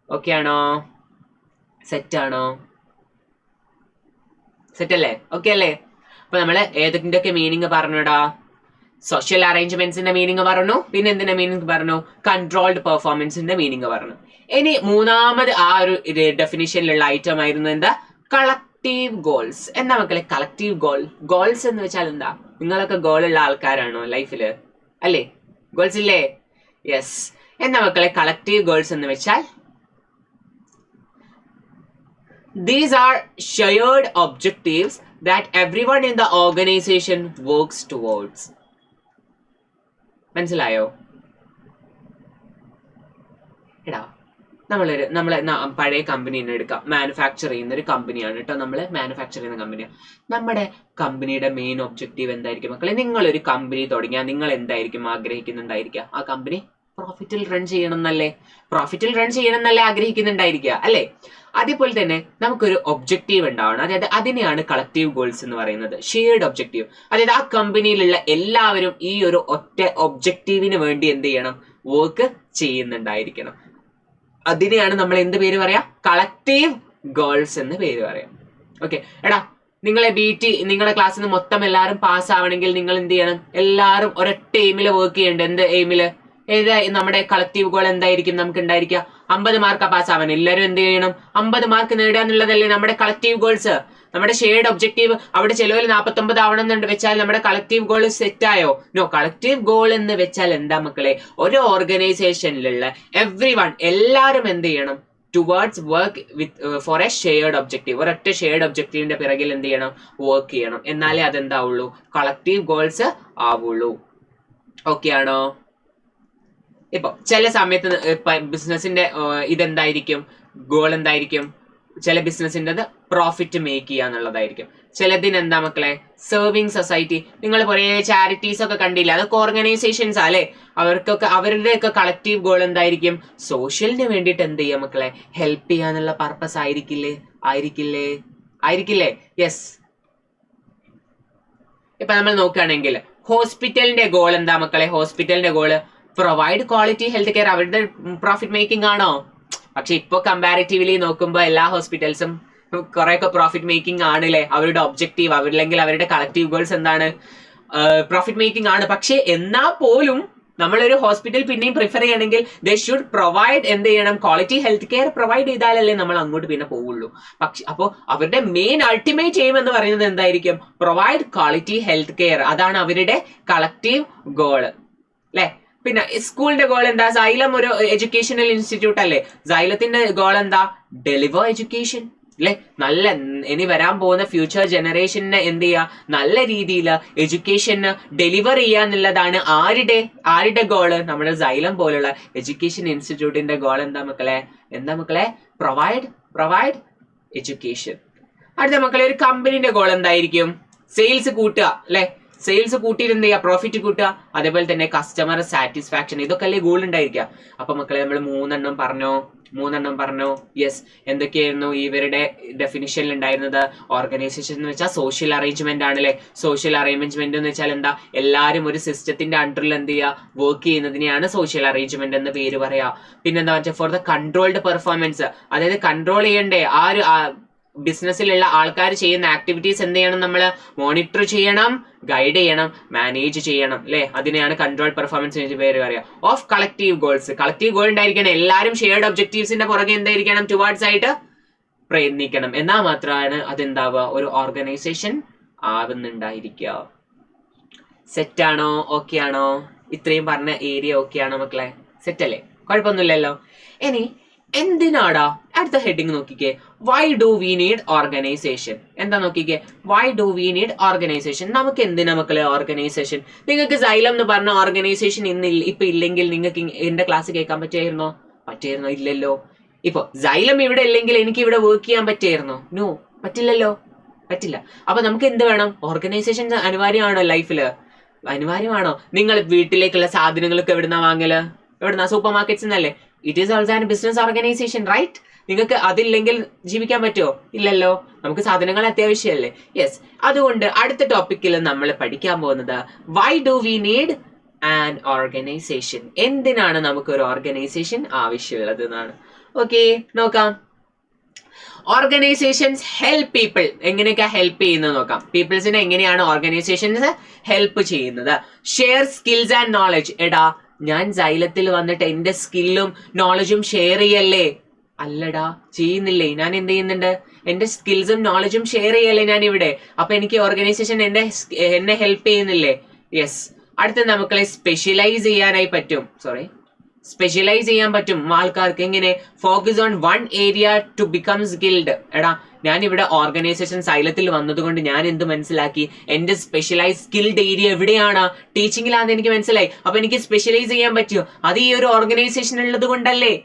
Speaker 1: ഓക്കെ ആണോ? സെറ്റ് ആണോ? സെറ്റ് അല്ലേ? ഓക്കെ അല്ലേ? അപ്പൊ നമ്മള് ഏതൊക്കെ മീനിങ് പറഞ്ഞിടാ? സോഷ്യൽ അറേഞ്ച്മെന്റ്സിന്റെ മീനിങ് പറഞ്ഞു, പിന്നെ എന്തിന്റെ മീനിങ് പറഞ്ഞു, കൺട്രോൾഡ് പെർഫോമൻസിന്റെ മീനിങ് പറഞ്ഞു. ഇനി മൂന്നാമത് ആ ഒരു ഡെഫിനിഷനിലുള്ള ഐറ്റം ആയിരുന്നു എന്താ, കളക്റ്റീവ് ഗോൾസ്. എന്താ മക്കളെ കളക്റ്റീവ് ഗോൾസ് എന്ന് വെച്ചാൽ എന്താ? നിങ്ങളൊക്കെ ഗോൾ ഉള്ള ആൾക്കാരാണോ ലൈഫില്? അല്ലേ? ഗോൾസ് ഇല്ലേ? യെസ്. എന്താ മക്കളെ കളക്റ്റീവ് ഗോൾസ് എന്ന് വെച്ചാൽ, these are shared objectives that everyone in the organization works towards. മനസ്സിലായോ? എടാ നമ്മളെ പഴയ കമ്പനി തന്നെ എടുക്കാം. മാനുഫാക്ചർ ചെയ്യുന്ന ഒരു കമ്പനിയാണ് കേട്ടോ. നമ്മൾ മാനുഫാക്ചർ ചെയ്യുന്ന കമ്പനിയാണ്. നമ്മുടെ കമ്പനിയുടെ മെയിൻ ഒബ്ജക്റ്റീവ് എന്തായിരിക്കും മക്കളെ? നിങ്ങളൊരു കമ്പനി തുടങ്ങിയാൽ നിങ്ങൾ എന്തായിരിക്കും ആഗ്രഹിക്കുന്നുണ്ടായിരിക്കുക? ആ കമ്പനി പ്രോഫിറ്റിൽ റൺ ചെയ്യണം എന്നല്ലേ ആഗ്രഹിക്കുന്നുണ്ടായിരിക്കുക, അല്ലേ? അതേപോലെ തന്നെ നമുക്കൊരു ഒബ്ജക്റ്റീവ് ഉണ്ടാവണം. അതായത് അതിനെയാണ് കളക്റ്റീവ് ഗോൾസ് എന്ന് പറയുന്നത്. Shared objective. അതായത് ആ കമ്പനിയിലുള്ള എല്ലാവരും ഈ ഒരു ഒറ്റ ഒബ്ജക്റ്റീവിന് വേണ്ടി എന്ത് ചെയ്യണം? വർക്ക് ചെയ്യുന്നുണ്ടായിരിക്കണം. അതിനെയാണ് നമ്മൾ എന്ത് പേര് പറയാ? കളക്റ്റീവ് ഗോൾസ് എന്ന് പേര് പറയാം. ഓക്കെ. എടാ നിങ്ങളുടെ ക്ലാസ്സിൽ നിന്ന് മൊത്തം എല്ലാവരും പാസ് ആവണമെങ്കിൽ നിങ്ങൾ എന്ത് ചെയ്യണം? എല്ലാവരും ഒരൊറ്റ എയിമില് വർക്ക് ചെയ്യണ്ട. എന്ത് എയിമില്? നമ്മുടെ കളക്റ്റീവ് ഗോൾ എന്തായിരിക്കും നമുക്ക് ഉണ്ടായിരിക്കുക? 50 മാർക്ക് പാസ് ആവാൻ എല്ലാവരും എന്ത് ചെയ്യണം? 50 മാർക്ക് നേടുക എന്നുള്ളതല്ലേ നമ്മുടെ കളക്റ്റീവ് ഗോൾസ്. നമ്മുടെ ഷെയർഡ് ഒബ്ജക്റ്റീവ് അവിടെ ചിലവിൽ 49 ആവണം എന്നുണ്ട് വെച്ചാൽ നമ്മുടെ കളക്റ്റീവ് ഗോൾ സെറ്റ് ആയോ? നോ. കളക്റ്റീവ് ഗോൾ എന്ന് വെച്ചാൽ എന്താ മക്കളെ? ഒരു ഓർഗനൈസേഷനിലുള്ള എല്ലാവരും എന്ത് ചെയ്യണം? Towards work for A shared objective. ഒരൊറ്റ ഷെയർഡ് ഒബ്ജക്റ്റീവിന്റെ പിറകിൽ എന്ത് ചെയ്യണം? വർക്ക് ചെയ്യണം. എന്നാലേ അതെന്താവുള്ളൂ? കളക്റ്റീവ് ഗോൾസ് ആവുള്ളൂ. ഓക്കെ ആണോ? ഇപ്പൊ ചില സമയത്ത് ബിസിനസിന്റെ ഇതെന്തായിരിക്കും? ഗോൾ എന്തായിരിക്കും? ചില ബിസിനസിന്റെ പ്രോഫിറ്റ് മേക്ക് ചെയ്യുക എന്നുള്ളതായിരിക്കും. ചിലതിന് എന്താ മക്കളെ? Serving society. നിങ്ങൾ കുറേ ചാരിറ്റീസ് ഒക്കെ കണ്ടില്ല? അതൊക്കെ ഓർഗനൈസേഷൻസ് അല്ലെ? അവരുടെയൊക്കെ കളക്റ്റീവ് ഗോൾ എന്തായിരിക്കും? സോഷ്യലിന് വേണ്ടിയിട്ട് എന്ത് ചെയ്യാം മക്കളെ? ഹെൽപ്പ് ചെയ്യാന്നുള്ള പർപ്പസ് ആയിരിക്കില്ലേ? യെസ്. ഇപ്പൊ നമ്മൾ നോക്കുകയാണെങ്കിൽ ഹോസ്പിറ്റലിന്റെ ഗോൾ എന്താ മക്കളെ? ഹോസ്പിറ്റലിന്റെ goal provide quality health care. അവരുടെ പ്രോഫിറ്റ് മേക്കിംഗ് ആണോ? പക്ഷെ ഇപ്പൊ കമ്പാരിറ്റീവ്ലി നോക്കുമ്പോൾ എല്ലാ ഹോസ്പിറ്റൽസും കുറെയൊക്കെ പ്രോഫിറ്റ് മേക്കിംഗ് ആണല്ലേ? അവരുടെ ഒബ്ജക്റ്റീവ് അല്ലെങ്കിൽ അവരുടെ കളക്റ്റീവ് ഗോൾസ് എന്താണ്? പ്രോഫിറ്റ് മേക്കിംഗ് ആണ്. പക്ഷെ എന്നാ പോലും നമ്മളൊരു ഹോസ്പിറ്റൽ പിന്നെയും പ്രിഫർ ചെയ്യണമെങ്കിൽ ദേ ഷുഡ് പ്രൊവൈഡ് എന്ത് ചെയ്യണം? ക്വാളിറ്റി ഹെൽത്ത് കെയർ പ്രൊവൈഡ് ചെയ്താലല്ലേ നമ്മൾ അങ്ങോട്ട് പിന്നെ പോവുള്ളൂ. പക്ഷെ അപ്പോൾ അവരുടെ മെയിൻ അൾട്ടിമേറ്റ് എയിം എന്ന് പറയുന്നത് എന്തായിരിക്കും? Provide quality health care. അതാണ് അവരുടെ കളക്റ്റീവ് ഗോള്, അല്ലെ? പിന്നെ സ്കൂളിന്റെ ഗോൾ എന്താ? സൈലം ഒരു എഡ്യൂക്കേഷണൽ ഇൻസ്റ്റിറ്റ്യൂട്ട് അല്ലേ? സൈലത്തിന്റെ ഗോൾ എന്താ? ഡെലിവർ എഡ്യൂക്കേഷൻ, അല്ലെ? നല്ല ഇനി വരാൻ പോകുന്ന ഫ്യൂച്ചർ ജനറേഷനെ എന്ത് ചെയ്യുക? നല്ല രീതിയിൽ എഡ്യൂക്കേഷന് ഡെലിവർ ചെയ്യുക എന്നുള്ളതാണ് ആരുടെ ഗോള്? നമ്മുടെ സൈലം പോലുള്ള എഡ്യൂക്കേഷൻ ഇൻസ്റ്റിറ്റ്യൂട്ടിന്റെ ഗോൾ എന്താ മക്കളെ? Provide education. അടുത്ത മക്കളെ ഒരു കമ്പനിന്റെ ഗോൾ എന്തായിരിക്കും? സെയിൽസ് കൂട്ടുക, അല്ലെ? സെയിൽസ് കൂട്ടിയിട്ട് എന്ത് ചെയ്യുക? പ്രോഫിറ്റ് കൂട്ടുക. അതേപോലെ തന്നെ കസ്റ്റമർ സാറ്റിസ്ഫാക്ഷൻ. ഇതൊക്കെ അല്ലേ ഗോൾ ഉണ്ടായിരിക്കുക. അപ്പൊ മക്കളെ നമ്മൾ മൂന്നെണ്ണം പറഞ്ഞോ. യെസ്. എന്തൊക്കെയായിരുന്നു ഇവരുടെ ഡെഫിനിഷനിൽ ഉണ്ടായിരുന്നത്? ഓർഗനൈസേഷൻ എന്ന് വെച്ചാൽ സോഷ്യൽ അറേഞ്ച്മെന്റ് ആണല്ലേ? സോഷ്യൽ അറേഞ്ച്മെന്റ് എന്ന് വെച്ചാൽ എന്താ? എല്ലാവരും ഒരു സിസ്റ്റത്തിന്റെ അണ്ടറിൽ എന്ത് ചെയ്യുക? വർക്ക് ചെയ്യുന്നതിനെയാണ് സോഷ്യൽ അറേഞ്ച്മെന്റ് എന്ന് പേര് പറയാ. പിന്നെന്താ വെച്ചാൽ ഫോർ ദ കൺട്രോൾഡ് പെർഫോമൻസ്. അതായത് കൺട്രോൾ ചെയ്യണ്ടേ? ബിസിനസ്സിലുള്ള ആൾക്കാർ ചെയ്യുന്ന ആക്ടിവിറ്റീസ് എന്ത് ചെയ്യണം? നമ്മൾ മോണിറ്റർ ചെയ്യണം, ഗൈഡ് ചെയ്യണം, മാനേജ് ചെയ്യണം, അല്ലെ? അതിനെയാണ് കൺട്രോൾ പെർഫോമൻസ് എന്ന് പേര് പറയാം. Of collective goals. Collective goal ഉണ്ടായിരിക്കണം. എല്ലാവരും ഷെയർഡ് ഒബ്ജക്റ്റീവ്സിന്റെ പുറകെ എന്തായിരിക്കണം? ടുവാർഡ്സ് ആയിട്ട് പ്രയത്നിക്കണം. എന്നാൽ മാത്രമാണ് അതെന്താവുക? ഒരു ഓർഗനൈസേഷൻ ആവുന്നുണ്ടായിരിക്കുക. സെറ്റ് ആണോ? ഓക്കെ ആണോ? ഇത്രയും പറഞ്ഞ ഏരിയ ഓക്കെ ആണോ മക്കളെ? സെറ്റ് അല്ലേ? കുഴപ്പമൊന്നുമില്ലല്ലോ. ഇനി എന്തിനാടാ? അടുത്ത ഹെഡിങ് നോക്കിക്കേ. Y do we need organisation? എന്താ നോക്കിക്കേ? Y do we need organisation? നമുക്ക് എന്തിനാ മക്കളെ ഓർഗനൈസേഷൻ? നിങ്ങൾക്ക് സൈലം എന്ന് പറഞ്ഞ ഓർഗനൈസേഷൻ ഇപ്പൊ ഇല്ലെങ്കിൽ നിങ്ങൾക്ക് എന്റെ ക്ലാസ് കേൾക്കാൻ പറ്റിയായിരുന്നോ? ഇല്ലല്ലോ. ഇപ്പൊ സൈലം ഇവിടെ ഇല്ലെങ്കിൽ എനിക്ക് ഇവിടെ വർക്ക് ചെയ്യാൻ പറ്റിയായിരുന്നോ? നോ, പറ്റില്ല. അപ്പൊ നമുക്ക് എന്ത് വേണം? ഓർഗനൈസേഷൻ അനിവാര്യമാണോ ലൈഫില്? അനിവാര്യമാണോ? നിങ്ങൾ വീട്ടിലേക്കുള്ള സാധനങ്ങളൊക്കെ എവിടുന്നാ വാങ്ങല്? സൂപ്പർ മാർക്കറ്റ്സ് എന്നല്ലേ? It is also an business organisation, right? നിങ്ങൾക്ക് അതില്ലെങ്കിൽ ജീവിക്കാൻ പറ്റുമോ? ഇല്ലല്ലോ. നമുക്ക് സാധനങ്ങൾ അത്യാവശ്യമല്ലേ? യെസ്. അതുകൊണ്ട് അടുത്ത ടോപ്പിക്കിൽ നമ്മൾ പഠിക്കാൻ പോകുന്നത് Y do we need an organisation? എന്തിനാണ് നമുക്ക് ഒരു ഓർഗനൈസേഷൻ ആവശ്യമുള്ളത് എന്നാണ്. ഓക്കെ, നോക്കാം. Organisations help people. എങ്ങനെയൊക്കെ ഹെൽപ്പ് ചെയ്യുന്നത് നോക്കാം. പീപ്പിൾസിനെ എങ്ങനെയാണ് ഓർഗനൈസേഷൻസ് ഹെൽപ്പ് ചെയ്യുന്നത്? Share skills and knowledge. എടാ, ഞാൻ സൈലത്തിൽ വന്നിട്ട് എന്റെ സ്കില്ലും നോളജും ഷെയർ ചെയ്യല്ലേ? അല്ലടാ, ചെയ്യുന്നില്ലേ? ഞാൻ എന്ത് ചെയ്യുന്നുണ്ട്? എന്റെ സ്കിൽസും നോളജും ഷെയർ ചെയ്യല്ലേ ഞാൻ ഇവിടെ. അപ്പൊ എനിക്ക് ഓർഗനൈസേഷൻ എന്നെ ഹെൽപ്പ് ചെയ്യുന്നില്ലേ? യെസ്. അടുത്ത നമുക്കളെ സ്പെഷ്യലൈസ് ചെയ്യാനായി പറ്റും. സ്പെഷ്യലൈസ് ചെയ്യാൻ പറ്റും ആൾക്കാർക്ക്. എങ്ങനെ? Focus on one area to become skilled. എടാ, ഞാൻ ഇവിടെ ഓർഗനൈസേഷൻ സൈലത്തിൽ വന്നതുകൊണ്ട് ഞാൻ എന്ത് മനസ്സിലാക്കി? എന്റെ സ്പെഷ്യലൈസ് സ്കിൽഡ് ഏരിയ എവിടെയാണ്? ടീച്ചിങ്ങിലാണെന്ന് എനിക്ക് മനസ്സിലായി. അപ്പൊ എനിക്ക് സ്പെഷ്യലൈസ് ചെയ്യാൻ പറ്റുമോ? അത് ഈ ഒരു ഓർഗനൈസേഷൻ ഉള്ളത് കൊണ്ടല്ലേ?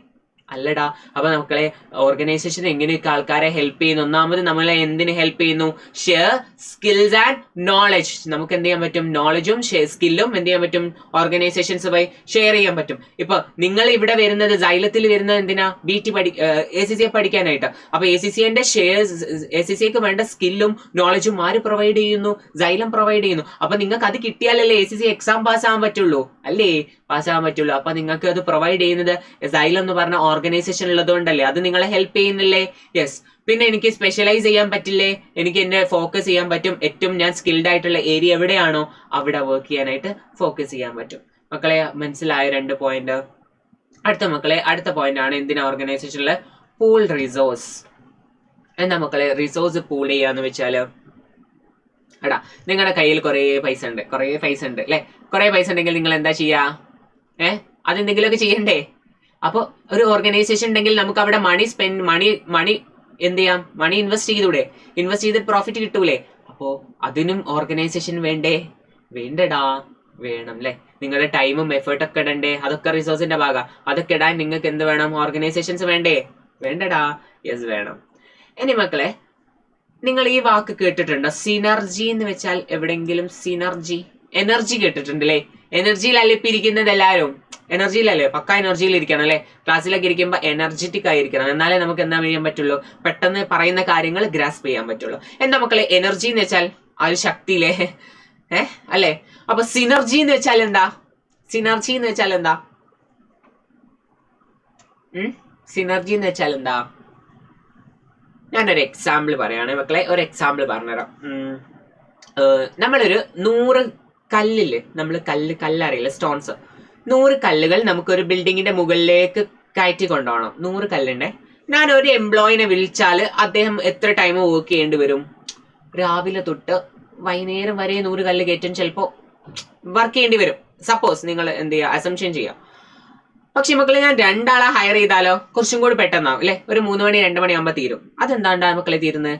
Speaker 1: അല്ലടാ. അപ്പൊ മക്കളെ, ഓർഗനൈസേഷൻ എങ്ങനെയൊക്കെ ആൾക്കാരെ ഹെൽപ്പ് ചെയ്യുന്നു? ഒന്നാമത് നമ്മളെ എന്തിന് ഹെൽപ്പ് ചെയ്യുന്നു? Share skills and knowledge. നമുക്ക് എന്ത് ചെയ്യാൻ പറ്റും? നോളജും സ്കില്ലും എന്ത് ചെയ്യാൻ പറ്റും? ഓർഗനൈസേഷൻസുമായി ഷെയർ ചെയ്യാൻ പറ്റും. ഇപ്പൊ നിങ്ങൾ ഇവിടെ വരുന്നത്, സൈലത്തിൽ വരുന്നത് എന്തിനാ? ACCA പഠിക്കാനായിട്ട്. അപ്പൊ ACCAക്ക് വേണ്ട സ്കില്ലും നോളജും ആര് പ്രൊവൈഡ് ചെയ്യുന്നു? സൈലം പ്രൊവൈഡ് ചെയ്യുന്നു. അപ്പൊ നിങ്ങൾക്ക് അത് കിട്ടിയാലല്ലേ ACCA എക്സാം പാസ് ആവാൻ പറ്റുള്ളൂ, അല്ലേ? പാസ് ആവാൻ പറ്റുള്ളൂ. അപ്പൊ നിങ്ങൾക്ക് അത് പ്രൊവൈഡ് ചെയ്യുന്നത് സൈലം എന്ന് പറഞ്ഞ ഓർഗനൈസേഷൻ ഉള്ളതുകൊണ്ടല്ലേ? അത് നിങ്ങളെ ഹെൽപ്പ് ചെയ്യുന്നില്ലേ? യെസ്. പിന്നെ എനിക്ക് സ്പെഷ്യലൈസ് ചെയ്യാൻ പറ്റില്ലേ? എനിക്ക് എന്നെ ഫോക്കസ് ചെയ്യാൻ പറ്റും. ഏറ്റവും ഞാൻ സ്കിൽഡ് ആയിട്ടുള്ള ഏരിയ എവിടെയാണോ അവിടെ വർക്ക് ചെയ്യാനായിട്ട് ഫോക്കസ് ചെയ്യാൻ പറ്റും. മക്കളെ, മനസ്സിലായ 2 പോയിന്റ്? അടുത്ത പോയിന്റ് ആണ് എന്തിനാ ഓർഗനൈസേഷനില്? Pool resource. എന്താ മക്കളെ റിസോഴ്സ് പൂൾ ചെയ്യാന്ന് വെച്ചാല്, എടാ, നിങ്ങളുടെ കയ്യിൽ കുറേ പൈസ ഉണ്ട് അല്ലെ? കുറെ പൈസ ഉണ്ടെങ്കിൽ നിങ്ങൾ എന്താ ചെയ്യാ? അതെന്തെങ്കിലുമൊക്കെ ചെയ്യണ്ടേ? അപ്പൊ ഒരു ഓർഗനൈസേഷൻ ഉണ്ടെങ്കിൽ നമുക്ക് അവിടെ മണി എന്ത് ചെയ്യാം? മണി ഇൻവെസ്റ്റ് ചെയ്തൂടെ? ഇൻവെസ്റ്റ് ചെയ്ത് പ്രോഫിറ്റ് കിട്ടൂലേ? അപ്പോ അതിനും ഓർഗനൈസേഷൻ വേണ്ടടാ, വേണം അല്ലെ? നിങ്ങളുടെ ടൈമും എഫേർട്ടൊക്കെ ഇടണ്ടേ? അതൊക്കെ റിസോഴ്സിന്റെ ഭാഗം. അതൊക്കെ ഇടാൻ നിങ്ങൾക്ക് എന്ത് വേണം? ഓർഗനൈസേഷൻസ് വേണ്ടടാ. യെസ്, വേണം. ഇനി മക്കളെ, നിങ്ങൾ ഈ വാക്ക് കേട്ടിട്ടുണ്ടോ? സിനർജി എന്ന് വെച്ചാൽ എവിടെങ്കിലും സിനർജി, എനർജി കേട്ടിട്ടുണ്ട് അല്ലേ? എനർജിയിലല്ലേ ഇപ്പൊ ഇരിക്കുന്നത് എല്ലാവരും? എനർജിയിലല്ലേ? പക്ക എനർജിയിൽ ഇരിക്കണം അല്ലെ? ക്ലാസ്സിലൊക്കെ ഇരിക്കുമ്പോൾ എനർജറ്റിക് ആയിരിക്കണം. എന്നാലേ നമുക്ക് എന്താ ചെയ്യാൻ പറ്റുള്ളൂ? പെട്ടെന്ന് പറയുന്ന കാര്യങ്ങൾ ഗ്രാസ്പ് ചെയ്യാൻ പറ്റുള്ളൂ. എന്താ മക്കളെ എനർജി എന്ന് വെച്ചാൽ? ആ ഒരു ശക്തിയിലെ അല്ലെ? അപ്പൊ സിനർജി എന്ന് വെച്ചാൽ എന്താ? സിനർജി എന്ന് വെച്ചാൽ എന്താ? ഞാനൊരു എക്സാമ്പിൾ പറയാണ് മക്കളെ. ഒരു എക്സാമ്പിൾ പറഞ്ഞുതരാം. നമ്മളൊരു 100 കല്ലില്ലേ? നമ്മൾ കല്ലറിയില്ല, സ്റ്റോൺസ്. 100 കല്ലുകൾ നമുക്കൊരു ബിൽഡിങ്ങിന്റെ മുകളിലേക്ക് കയറ്റി കൊണ്ടുപോകണം. 100 കല്ലുണ്ടേ. ഞാൻ ഒരു എംപ്ലോയിനെ വിളിച്ചാല് അദ്ദേഹം എത്ര ടൈം വർക്ക് ചെയ്യേണ്ടി വരും? രാവിലെ തൊട്ട് വൈകുന്നേരം വരെ 100 കല്ല് കയറ്റും ചിലപ്പോ വർക്ക് ചെയ്യേണ്ടി വരും. സപ്പോസ് നിങ്ങൾ എന്ത് ചെയ്യുക? അസംഷൻ ചെയ്യാം. പക്ഷെ മക്കളെ, ഞാൻ 2 ആളെ ഹയർ ചെയ്താലോ? കുറച്ചും കൂടി പെട്ടെന്നാവും അല്ലെ? ഒരു 3 മണി 2 മണിയാകുമ്പോ തീരും. അതെന്താണ്ടാ മക്കളെ തീരുന്നത്?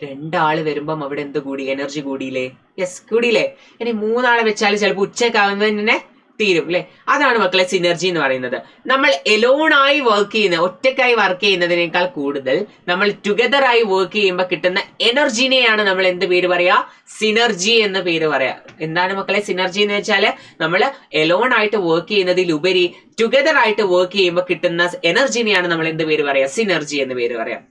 Speaker 1: 2 ആള് വരുമ്പം അവിടെ എന്ത് കൂടി? എനർജി കൂടിയില്ലേ? യെസ്, കൂടിയില്ലേ? ഇനി 3 ആളെ വെച്ചാൽ ചിലപ്പോൾ ഉച്ചക്കാവുന്നതിന് തീരും അല്ലെ? അതാണ് മക്കളെ സിനർജി എന്ന് പറയുന്നത്. നമ്മൾ എലോണായി വർക്ക് ചെയ്യുന്ന, ഒറ്റക്കായി വർക്ക് ചെയ്യുന്നതിനേക്കാൾ കൂടുതൽ നമ്മൾ ടുഗദർ ആയി വർക്ക് ചെയ്യുമ്പോൾ കിട്ടുന്ന എനർജിനെയാണ് നമ്മൾ എന്ത് പേര് പറയാ? സിനർജി എന്ന് പേര് പറയാ. എന്താണ് മക്കളെ സിനർജി എന്ന് വെച്ചാല്? നമ്മൾ എലോൺ ആയിട്ട് വർക്ക് ചെയ്യുന്നതിലുപരി ടുഗദർ ആയിട്ട് വർക്ക് ചെയ്യുമ്പോൾ കിട്ടുന്ന എനർജിനെയാണ് നമ്മൾ എന്ത് പേര് പറയാ? സിനർജി എന്ന് പേര് പറയാം.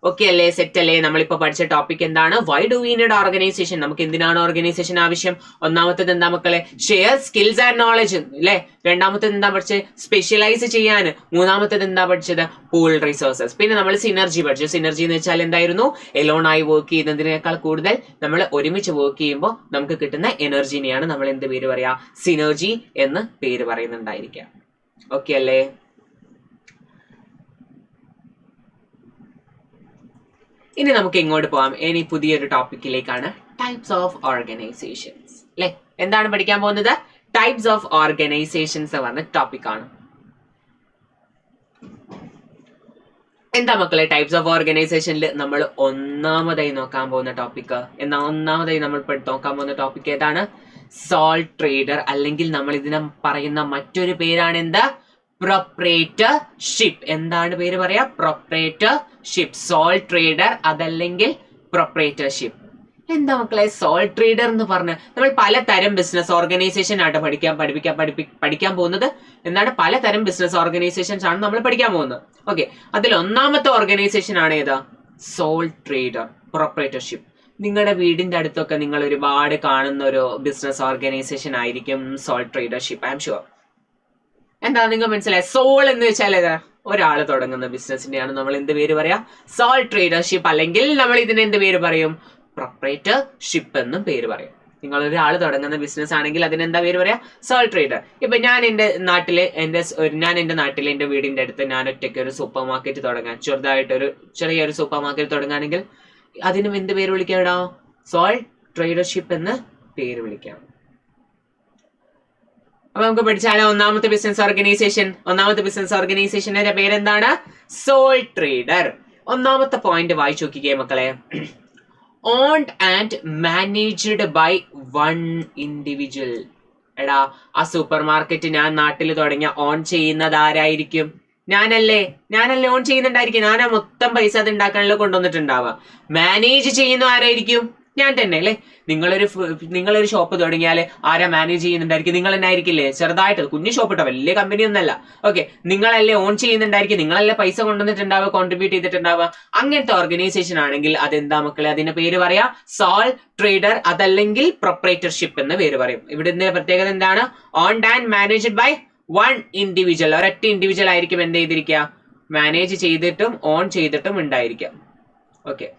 Speaker 1: ഓക്കെ അല്ലേ? സെറ്റ് അല്ലേ? നമ്മളിപ്പോ പഠിച്ച ടോപ്പിക് എന്താണ്? Y do we need organisation? നമുക്ക് എന്തിനാണ് ഓർഗനൈസേഷൻ ആവശ്യം? ഒന്നാമത്തേത് എന്താ മക്കളെ? ഷെയർ സ്കിൽസ് ആൻഡ് നോളജ് അല്ലെ? രണ്ടാമത്തേത് എന്താ പഠിച്ചത്? സ്പെഷ്യലൈസ് ചെയ്യാൻ. മൂന്നാമത്തേത് എന്താ പഠിച്ചത്? Pool resources. പിന്നെ നമ്മൾ സിനർജി പഠിച്ചു. സിനർജി എന്ന് വെച്ചാൽ എന്തായിരുന്നു? എലോൺ ആയി വർക്ക് ചെയ്യുന്നതിനേക്കാൾ കൂടുതൽ നമ്മൾ ഒരുമിച്ച് വർക്ക് ചെയ്യുമ്പോൾ നമുക്ക് കിട്ടുന്ന എനർജിനെയാണ് നമ്മൾ എന്ത് പേര് പറയാ? സിനർജി എന്ന് പേര് പറയുന്നുണ്ടായിരിക്കാം. ഓക്കെ അല്ലേ? ഇനി നമുക്ക് ഇങ്ങോട്ട് പോവാം. ഇനി പുതിയൊരു ടോപ്പിക്കിലേക്കാണ്. ടൈപ്സ് ഓഫ് ഓർഗനൈസേഷൻസ് അല്ലെ? എന്താണ് പഠിക്കാൻ പോകുന്നത്? ടൈപ്സ് ഓഫ് ഓർഗനൈസേഷൻസ് പറഞ്ഞ ടോപ്പിക്കാണ്. എന്താ മക്കളെ ടൈപ്സ് ഓഫ് ഓർഗനൈസേഷനിൽ നമ്മൾ ഒന്നാമതായി നോക്കാൻ പോകുന്ന ടോപ്പിക്? ഒന്നാമതായി നമ്മൾ നോക്കാൻ പോകുന്ന ടോപ്പിക് ഏതാണ്? സോൾ ട്രേഡർ, അല്ലെങ്കിൽ നമ്മൾ ഇതിനെ പറയുന്ന മറ്റൊരു പേരാണ് എന്താ? പ്രൊപ്രേറ്റർഷിപ്പ്. എന്താണ് പേര് പറയാ? പ്രൊപ്രേറ്റർഷിപ്പ്. സോൾ ട്രേഡർ അതല്ലെങ്കിൽ പ്രൊപ്രേറ്റർഷിപ്പ്. എന്താ മക്കളെ സോൾ ട്രേഡർ എന്ന് പറഞ്ഞ്? നമ്മൾ പലതരം ബിസിനസ് ഓർഗനൈസേഷൻ ആയിട്ട് പഠിക്കാൻ പോകുന്നത്. എന്താണ്? പലതരം ബിസിനസ് ഓർഗനൈസേഷൻസ് ആണ് നമ്മൾ പഠിക്കാൻ പോകുന്നത്. ഓക്കെ, അതിൽ ഒന്നാമത്തെ ഓർഗനൈസേഷൻ ആണ് ഏതാ? Sole trader, proprietorship. നിങ്ങളുടെ വീടിന്റെ അടുത്തൊക്കെ നിങ്ങൾ ഒരുപാട് കാണുന്ന ഒരു ബിസിനസ് ഓർഗനൈസേഷൻ ആയിരിക്കും sole tradership. I'm sure. എന്താ നിങ്ങൾ മനസ്സിലായി? സോൾ എന്ന് വെച്ചാൽ ഏതാ? ഒരാൾ തുടങ്ങുന്ന ബിസിനസിന്റെയാണ് നമ്മൾ എന്ത് പേര് പറയാ? സോൾ ട്രേഡർഷിപ്പ്, അല്ലെങ്കിൽ നമ്മൾ ഇതിന് എന്ത് പേര് പറയും? പ്രൊപ്രൈറ്റർഷിപ്പ് എന്നും പേര് പറയും. നിങ്ങൾ ഒരാൾ തുടങ്ങുന്ന ബിസിനസ് ആണെങ്കിൽ അതിനെന്താ പേര് പറയാ? Sole trader. ഇപ്പൊ ഞാൻ എന്റെ നാട്ടിലെ എന്റെ വീടിന്റെ അടുത്ത് ഞാൻ ഒറ്റയ്ക്ക് ഒരു സൂപ്പർ മാർക്കറ്റ് തുടങ്ങാൻ, ചെറിയൊരു സൂപ്പർ മാർക്കറ്റ് തുടങ്ങുകയാണെങ്കിൽ അതിനും എന്ത് പേര് വിളിക്കാം? ഇടാ സോൾ ട്രേഡർഷിപ്പ് എന്ന് പേര് വിളിക്കാം. അപ്പൊ നമുക്ക് പഠിച്ചാലോ? ഒന്നാമത്തെ ബിസിനസ് ഓർഗനൈസേഷന്റെ പേരെന്താണ്? Sole trader. ഒന്നാമത്തെ പോയിന്റ് വായിച്ചു നോക്കിക്കേ മക്കളെ. Owned and managed by one individual. എടാ, ആ സൂപ്പർ മാർക്കറ്റ് ഞാൻ നാട്ടിൽ തുടങ്ങിയ ഓൺ ചെയ്യുന്നത് ആരായിരിക്കും? ഞാനല്ലേ ഓൺ ചെയ്യുന്നുണ്ടായിരിക്കും. ഞാനാ മൊത്തം പൈസ അത് ഉണ്ടാക്കാനുള്ള കൊണ്ടുവന്നിട്ടുണ്ടാവുക. മാനേജ് ചെയ്യുന്ന ആരായിരിക്കും? ഞാൻ തന്നെ അല്ലേ. നിങ്ങളൊരു ഷോപ്പ് തുടങ്ങിയാൽ ആരാ മാനേജ് ചെയ്യുന്നുണ്ടായിരിക്കും? നിങ്ങൾ തന്നെ ആയിരിക്കില്ലേ? ചെറുതായിട്ട് കുഞ്ഞു ഷോപ്പ് ഇട്ടോ, വലിയ കമ്പനി ഒന്നല്ല. ഓക്കെ, നിങ്ങളല്ലേ ഓൺ ചെയ്യുന്നുണ്ടായിരിക്കും, നിങ്ങളല്ലേ പൈസ കൊണ്ടുവന്നിട്ടുണ്ടാവുക, കോൺട്രിബ്യൂട്ട് ചെയ്തിട്ടുണ്ടാവുക. അങ്ങനത്തെ ഓർഗനൈസേഷൻ ആണെങ്കിൽ അതെന്താ മക്കളെ? അതിന്റെ പേര് പറയാ സോൾ ട്രേഡർ, അതല്ലെങ്കിൽ പ്രൊപ്രൈറ്റർഷിപ്പ് എന്ന് പേര് പറയും. ഇവിടെ പ്രത്യേകത എന്താണ്? Owned and managed by one individual. ഒരൊറ്റ ഇൻഡിവിജ്വൽ ആയിരിക്കും എന്ത് ചെയ്തിരിക്കുക? മാനേജ് ചെയ്തിട്ടും ഓൺ ചെയ്തിട്ടും ഉണ്ടായിരിക്കാം. ഓക്കെ,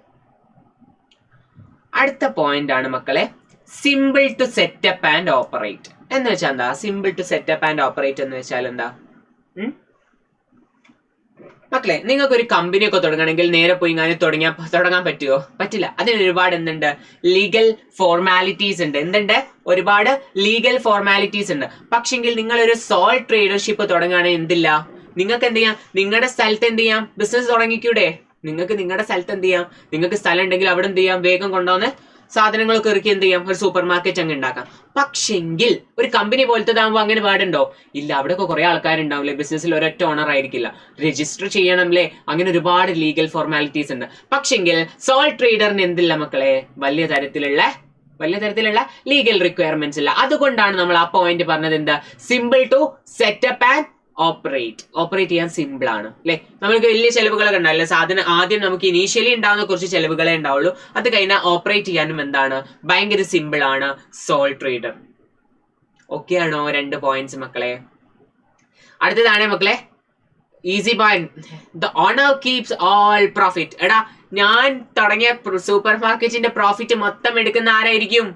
Speaker 1: അടുത്ത പോയിന്റ് ആണ് മക്കളെ simple to set up and operate എന്ന് വെച്ചാൽ എന്താ? Simple to set up and operate എന്ന് വെച്ചാൽ എന്താ മക്കളെ? നിങ്ങൾക്ക് ഒരു കമ്പനി ഒക്കെ തുടങ്ങണമെങ്കിൽ നേരെ പോയി തുടങ്ങാൻ പറ്റുമോ? പറ്റില്ല. അതിന് ഒരുപാട് എന്തുണ്ട്? ലീഗൽ ഫോർമാലിറ്റീസ് ഉണ്ട്. എന്തുണ്ട്? ഒരുപാട് ലീഗൽ ഫോർമാലിറ്റീസ് ഉണ്ട്. പക്ഷെങ്കിൽ നിങ്ങളൊരു സോൾ ട്രേഡർഷിപ്പ് തുടങ്ങുകയാണെങ്കിൽ എന്തില്ല? നിങ്ങൾക്ക് എന്ത് ചെയ്യാം? നിങ്ങളുടെ സ്ഥലത്ത് എന്ത് ചെയ്യാം? ബിസിനസ് തുടങ്ങിക്കൂടെ? നിങ്ങൾക്ക് നിങ്ങളുടെ സ്ഥലത്ത് എന്ത് ചെയ്യാം? നിങ്ങൾക്ക് സ്ഥലം ഉണ്ടെങ്കിൽ അവിടെ എന്ത് ചെയ്യാം? വേഗം കൊണ്ടുവന്ന് സാധനങ്ങളൊക്കെ ഇറക്കി എന്ത് ചെയ്യാം? ഒരു സൂപ്പർ മാർക്കറ്റ് അങ്ങ് ഉണ്ടാക്കാം. പക്ഷെങ്കിൽ ഒരു കമ്പനി പോലത്തേതാകുമ്പോൾ അങ്ങനെ പാടുണ്ടോ? ഇല്ല. അവിടെയൊക്കെ കുറെ ആൾക്കാരുണ്ടാവില്ലേ? ബിസിനസ്സിൽ ഒരൊറ്റ ഓണർ ആയിരിക്കില്ല. രജിസ്റ്റർ ചെയ്യണമല്ലേ? അങ്ങനെ ഒരുപാട് ലീഗൽ ഫോർമാലിറ്റീസ് ഉണ്ട്. പക്ഷെങ്കിൽ സോൾ ട്രേഡറിന് എന്തില്ല മക്കളെ? വലിയ തരത്തിലുള്ള ലീഗൽ റിക്വയർമെന്റ്സ് ഇല്ല. അതുകൊണ്ടാണ് നമ്മൾ ആ പോയിന്റ് പറഞ്ഞത് എന്താ? Simple to set up and operate ചെയ്യാൻ സിമ്പിൾ ആണ് അല്ലെ. നമ്മൾക്ക് വലിയ ചെലവുകളൊക്കെ ഉണ്ടാവില്ല. സാധനം ആദ്യം നമുക്ക് ഇനീഷ്യലി ഉണ്ടാവുന്ന കുറച്ച് ചെലവുകളെ ഉണ്ടാവുള്ളൂ. അത് കഴിഞ്ഞാൽ ഓപ്പറേറ്റ് ചെയ്യാനും എന്താണ്? ഭയങ്കര സിമ്പിൾ ആണ് സോൾ ട്രേഡർ. ഓക്കെ ആണോ? 2 പോയിന്റ്സ് മക്കളെ. അടുത്തതാണ് മക്കളെ easy point. The owner keeps all profit. എടാ, ഞാൻ തുടങ്ങിയ സൂപ്പർ മാർക്കറ്റിന്റെ പ്രോഫിറ്റ് മൊത്തം എടുക്കുന്ന ആരായിരിക്കും?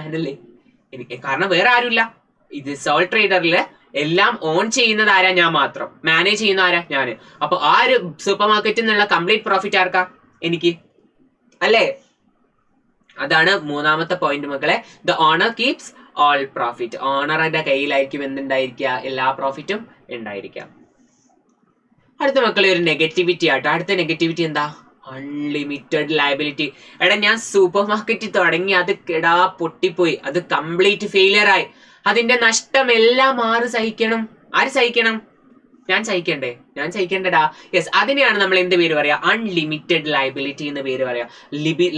Speaker 1: ഞാനല്ലേ. കാരണം വേറെ ആരുമില്ല. ഇത് സോൾ ട്രേഡറില് എല്ലാം ഓൺ ചെയ്യുന്നത് ആരാ? ഞാൻ മാത്രം. മാനേജ് ചെയ്യുന്ന ആരാ? ഞാന്. അപ്പൊ ആ ഒരു സൂപ്പർ മാർക്കറ്റിൽ നിന്നുള്ള കംപ്ലീറ്റ് പ്രോഫിറ്റ് ആർക്കാ? എനിക്ക് അല്ലേ. അതാണ് മൂന്നാമത്തെ പോയിന്റ് മക്കളെ. The owner keeps all profit. ഓണറുടെ കയ്യിലായിരിക്കും എന്തുണ്ടായിരിക്കുക? എല്ലാ പ്രോഫിറ്റും ഉണ്ടായിരിക്കാം. അടുത്ത മക്കളെ ഒരു നെഗറ്റിവിറ്റി ആട്ടോ. അടുത്ത നെഗറ്റിവിറ്റി എന്താ? Unlimited liability. എടാ, ഞാൻ സൂപ്പർ മാർക്കറ്റ് തുടങ്ങി, അത് പൊട്ടിപ്പോയി, അത് കംപ്ലീറ്റ് ഫെയിലിയർ ആയി. അതിന്റെ നഷ്ടം എല്ലാം ആര് സഹിക്കണം? ഞാൻ സഹിക്കണ്ടേടാ. യെസ്, അതിനെയാണ് നമ്മൾ എന്ത് പേര് പറയാ? അൺലിമിറ്റഡ് ലയബിലിറ്റി എന്ന് പേര് പറയാ.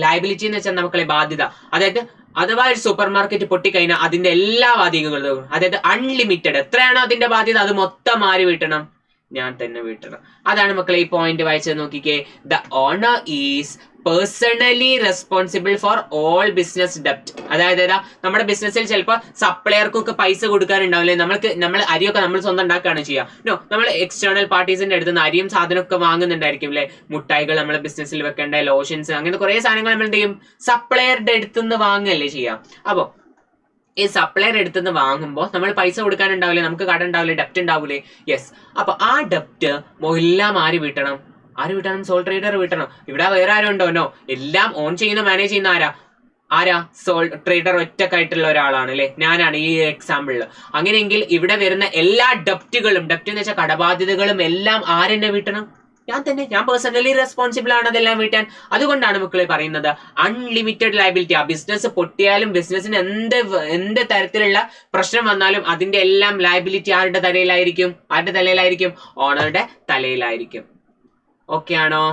Speaker 1: ലയബിലിറ്റി എന്ന് വെച്ചാൽ മക്കളെ ബാധ്യത. അതായത് അഥവാ ഒരു സൂപ്പർ മാർക്കറ്റ് പൊട്ടിക്കഴിഞ്ഞാൽ അതിന്റെ എല്ലാ ബാധ്യതകളും, അതായത് അൺലിമിറ്റഡ്, എത്രയാണോ അതിന്റെ ബാധ്യത അത് മൊത്തം ആര് വീട്ടണം? ഞാൻ തന്നെ വീട്ടണം. അതാണ് മക്കളെ ഈ പോയിന്റ് വായിച്ചത് നോക്കിക്കേ. The owner is personally responsible for all business ഡെപ്റ്റ്. അതായത് നമ്മുടെ ബിസിനസ്സിൽ ചിലപ്പോൾ സപ്ലയർക്കൊക്കെ പൈസ കൊടുക്കാനുണ്ടാവില്ലേ? നമ്മൾ അരിയൊക്കെ നമ്മൾ സ്വന്തം ഉണ്ടാക്കുകയാണ് ചെയ്യുക. നമ്മൾ എക്സ്റ്റേണൽ പാർട്ടീസിന്റെ അടുത്ത് നിന്ന് അരിയും സാധനമൊക്കെ വാങ്ങുന്നുണ്ടായിരിക്കും അല്ലെ. മുട്ടായികൾ നമ്മളെ ബിസിനസ്സിൽ വെക്കേണ്ട, ലോഷൻസ്, അങ്ങനെ കുറെ സാധനങ്ങൾ നമ്മൾ എന്ത് ചെയ്യും? സപ്ലയറുടെ അടുത്തുനിന്ന് വാങ്ങല്ലേ ചെയ്യാം. അപ്പൊ ഈ സപ്ലയർ എടുത്തുനിന്ന് വാങ്ങുമ്പോൾ നമ്മൾ പൈസ കൊടുക്കാനുണ്ടാവില്ലേ? നമുക്ക് കട ഉണ്ടാവില്ലേ? ഡെപ്റ്റ് ഉണ്ടാവൂലേ? യെസ്. അപ്പൊ ആ ഡെപ്റ്റ് എല്ലാം ആര് വീട്ടണം? Sole trader വീട്ടണം. ഇവിടെ വേറെ ആരും ഉണ്ടോ? എല്ലാം ഓൺ ചെയ്യുന്ന, മാനേജ് ചെയ്യുന്ന ആരാ? സോൾ ട്രേഡർ ഒറ്റക്കായിട്ടുള്ള ഒരാളാണ് അല്ലെ. ഞാനാണ് ഈ എക്സാമ്പിളിൽ. അങ്ങനെയെങ്കിൽ ഇവിടെ വരുന്ന എല്ലാ ഡെപ്റ്റ് എന്ന് വെച്ചാൽ കടബാധ്യതകളും എല്ലാം ആരെന്നെ വീട്ടണം? ഞാൻ തന്നെ. ഞാൻ പേഴ്സണലി റെസ്പോൺസിബിൾ ആണ് അതെല്ലാം വീട്ടാൻ. അതുകൊണ്ടാണ് മക്കളെ പറയുന്നത് അൺലിമിറ്റഡ് ലയബിലിറ്റി. ആ ബിസിനസ് പൊട്ടിയാലും ബിസിനസിന് എന്ത് തരത്തിലുള്ള പ്രശ്നം വന്നാലും അതിന്റെ എല്ലാം ലയബിലിറ്റി ആരുടെ തലയിലായിരിക്കും? ഓണറുടെ തലയിലായിരിക്കും. ഓക്കെ ആണോ?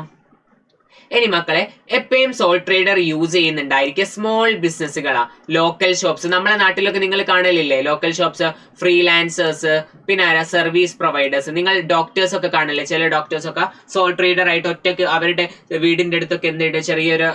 Speaker 1: ഇനി മക്കളെ എപ്പോഴും സോൾ ട്രേഡർ യൂസ് ചെയ്യുന്നുണ്ടായിരിക്കും സ്മോൾ ബിസിനസ്സുകളാ, ലോക്കൽ ഷോപ്സ്. നമ്മളെ നാട്ടിലൊക്കെ നിങ്ങൾ കാണലില്ലേ ലോക്കൽ ഷോപ്സ്? ഫ്രീലാൻസേഴ്സ്, പിന്നെ ആരാ? Service providers. നിങ്ങൾ ഡോക്ടേഴ്സ് ഒക്കെ കാണില്ലേ? ചില ഡോക്ടേഴ്സ് ഒക്കെ സോൾ ട്രേഡർ ആയിട്ട് ഒറ്റയ്ക്ക് അവരുടെ വീടിന്റെ അടുത്തൊക്കെ എന്തിട്ട് ചെറിയൊരു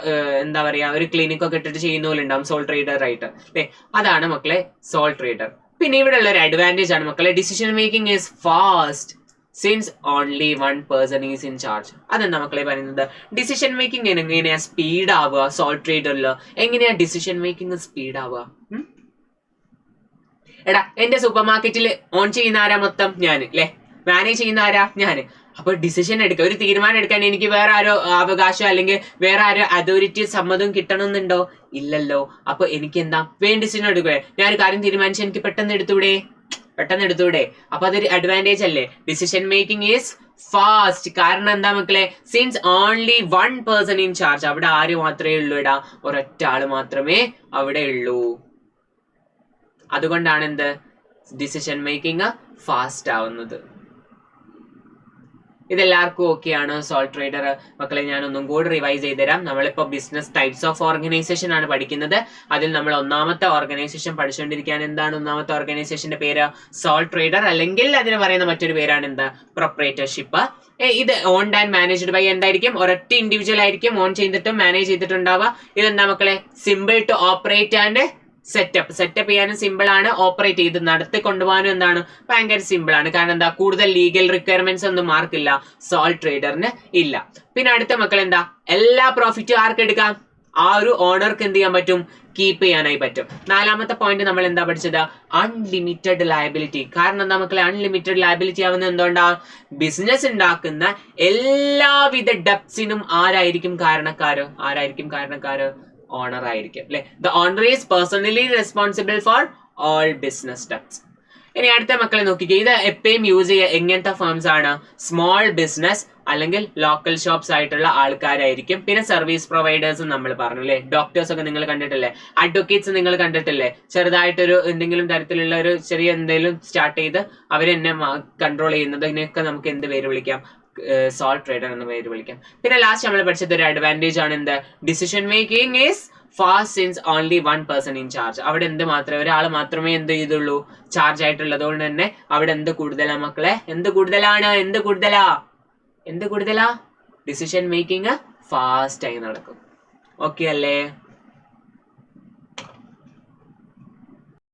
Speaker 1: എന്താ പറയാ, ഒരു ക്ലിനിക് ഒക്കെ ഇട്ടിട്ട് ചെയ്യുന്ന പോലെ ഉണ്ടാവും സോൾ ട്രേഡർ ആയിട്ട് അല്ലേ. അതാണ് മക്കളെ സോൾ ട്രേഡർ. പിന്നെ ഇവിടെ ഉള്ള ഒരു അഡ്വാൻറ്റേജ് ആണ് മക്കളെ, decision making is fast. Since only one person is in charge. അതെന്താ മക്കളെ പറയുന്നത്? ഡിസിഷൻ മേക്കിംഗ് എങ്ങനെയാ സ്പീഡ് ആവുക സോൾവ് ട്രേഡറിൽ? എങ്ങനെയാ ഡിസിഷൻ മേക്കിംഗ് സ്പീഡ് ആവുക? എടാ എന്റെ സൂപ്പർ മാർക്കറ്റിൽ ഓൺ ചെയ്യുന്ന ആരാ? മൊത്തം ഞാൻ അല്ലെ. മാനേജ് ചെയ്യുന്ന ആരാ? ഞാൻ. അപ്പൊ ഡിസിഷൻ എടുക്കുക, ഒരു തീരുമാനം എടുക്കാൻ എനിക്ക് വേറെ ആരോ അവകാശം അല്ലെങ്കിൽ വേറെ ആരോ അതോറിറ്റി സമ്മതം കിട്ടണമെന്നുണ്ടോ? ഇല്ലല്ലോ. അപ്പൊ എനിക്ക് എന്താ വേണ്ട ഡിസിഷൻ എടുക്കുക. ഞാൻ ഒരു കാര്യം തീരുമാനിച്ച് എനിക്ക് പെട്ടെന്ന് എടുത്തൂടെ? അപ്പൊ അതൊരു അഡ്വാൻറ്റേജ് അല്ലേ? Decision making is fast. കാരണം എന്താ മക്കളെ? Since only one person in charge. അവിടെ ആര് മാത്രമേ ഉള്ളൂ? ഇടാ ഒരൊറ്റ ആള് മാത്രമേ അവിടെ ഉള്ളൂ. അതുകൊണ്ടാണ് എന്ത് ഡിസിഷൻ മേക്കിംഗ് ഫാസ്റ്റ് ആവുന്നത്. ഇതെല്ലാവർക്കും ഓക്കെയാണ് സോൾവ് ട്രേഡർ? മക്കളെ ഞാൻ ഒന്നും കൂടി റിവൈസ് ചെയ്ത് തരാം. നമ്മളിപ്പോ ബിസിനസ് ടൈപ്സ് ഓഫ് ഓർഗനൈസേഷൻ ആണ് പഠിക്കുന്നത്. അതിൽ നമ്മൾ ഒന്നാമത്തെ ഓർഗനൈസേഷൻ പഠിച്ചുകൊണ്ടിരിക്കുകയാണ്. എന്താണ് ഒന്നാമത്തെ ഓർഗനൈസേഷന്റെ പേര്? സോൾവ് ട്രേഡർ, അല്ലെങ്കിൽ അതിന് പറയുന്ന മറ്റൊരു പേരാണ് എന്താ? പ്രൊപ്രൈറ്റർഷിപ്പ്. ഇത് ഓൺഡ് ആൻഡ് മാനേജ്ഡ് ബൈ എന്തായിരിക്കും? ഒരൊറ്റ ഇൻഡിവിജ്വൽ ആയിരിക്കും ഓൺ ചെയ്തിട്ടും മാനേജ് ചെയ്തിട്ടുണ്ടാവുക. ഇതെന്താ മക്കളെ? Simple to operate and set up ചെയ്യാനും സിമ്പിൾ ആണ്. ഓപ്പറേറ്റ് ചെയ്ത് നടത്തി കൊണ്ടുപോകാനും എന്താണ്? ഭയങ്കര സിമ്പിൾ ആണ്. കാരണം എന്താ? കൂടുതൽ ലീഗൽ റിക്വയർമെന്റ്സ് ഒന്നും മാർക്കില്ല, സോൾവ് ട്രേഡറിന് ഇല്ല. പിന്നെ അടുത്ത മക്കൾ എന്താ? എല്ലാ പ്രോഫിറ്റും ആർക്ക് എടുക്കാം? ആ ഒരു ഓണർക്ക് എന്ത് ചെയ്യാൻ പറ്റും? കീപ്പ് ചെയ്യാനായി പറ്റും. നാലാമത്തെ പോയിന്റ് നമ്മൾ എന്താ പഠിച്ചത്? Unlimited liability. കാരണം എന്താ മക്കളെ? അൺലിമിറ്റഡ് ലയബിലിറ്റി ആവുന്നത് എന്തുകൊണ്ടാ? ബിസിനസ് ഉണ്ടാക്കുന്ന എല്ലാവിധ ഡെപ്സിനും ആരായിരിക്കും കാരണക്കാര്? ഓണർ ആയിരിക്കും അല്ലെ. The owner is personally responsible for all business debts. ഇനി അടുത്ത മക്കളെ നോക്കിക്കേ. ഇത് എപ്പോഴും യൂസ് ചെയ്യുക എങ്ങനത്തെ ഫേംസ് ആണ്? സ്മോൾ ബിസിനസ് അല്ലെങ്കിൽ ലോക്കൽ ഷോപ്സ് ആയിട്ടുള്ള ആൾക്കാരായിരിക്കും. പിന്നെ സർവീസ് പ്രൊവൈഡേഴ്സും നമ്മൾ പറഞ്ഞു അല്ലെ. ഡോക്ടേഴ്സ് ഒക്കെ നിങ്ങൾ കണ്ടിട്ടില്ലേ? അഡ്വക്കേറ്റ്സ് നിങ്ങൾ കണ്ടിട്ടില്ലേ? ചെറുതായിട്ടൊരു എന്തെങ്കിലും തരത്തിലുള്ള ഒരു ചെറിയ എന്തെങ്കിലും സ്റ്റാർട്ട് ചെയ്ത് അവരെന്നെ കൺട്രോൾ ചെയ്യുന്നത്. ഇതിനൊക്കെ നമുക്ക് എന്ത് പേര് വിളിക്കാം? സോൾവ് ട്രേഡർ എന്ന പേര് വിളിക്കാം. പിന്നെ ലാസ്റ്റ് നമ്മൾ പഠിച്ചത് ഒരു അഡ്വാൻറ്റേജ് ആണ് എന്ത്? Decision making is fast since only one person in charge. അവിടെ ഒരാൾ മാത്രമേ എന്ത് ചെയ്തുള്ളൂ? ചാർജ് ആയിട്ടുള്ളത് കൊണ്ട് തന്നെ അവിടെ എന്ത് കൂടുതലാ മക്കളെ? എന്ത് കൂടുതലാ? ഡിസിഷൻ മേക്കിംഗ് ഫാസ്റ്റ് ആയി നടക്കും. ഓക്കെ അല്ലേ?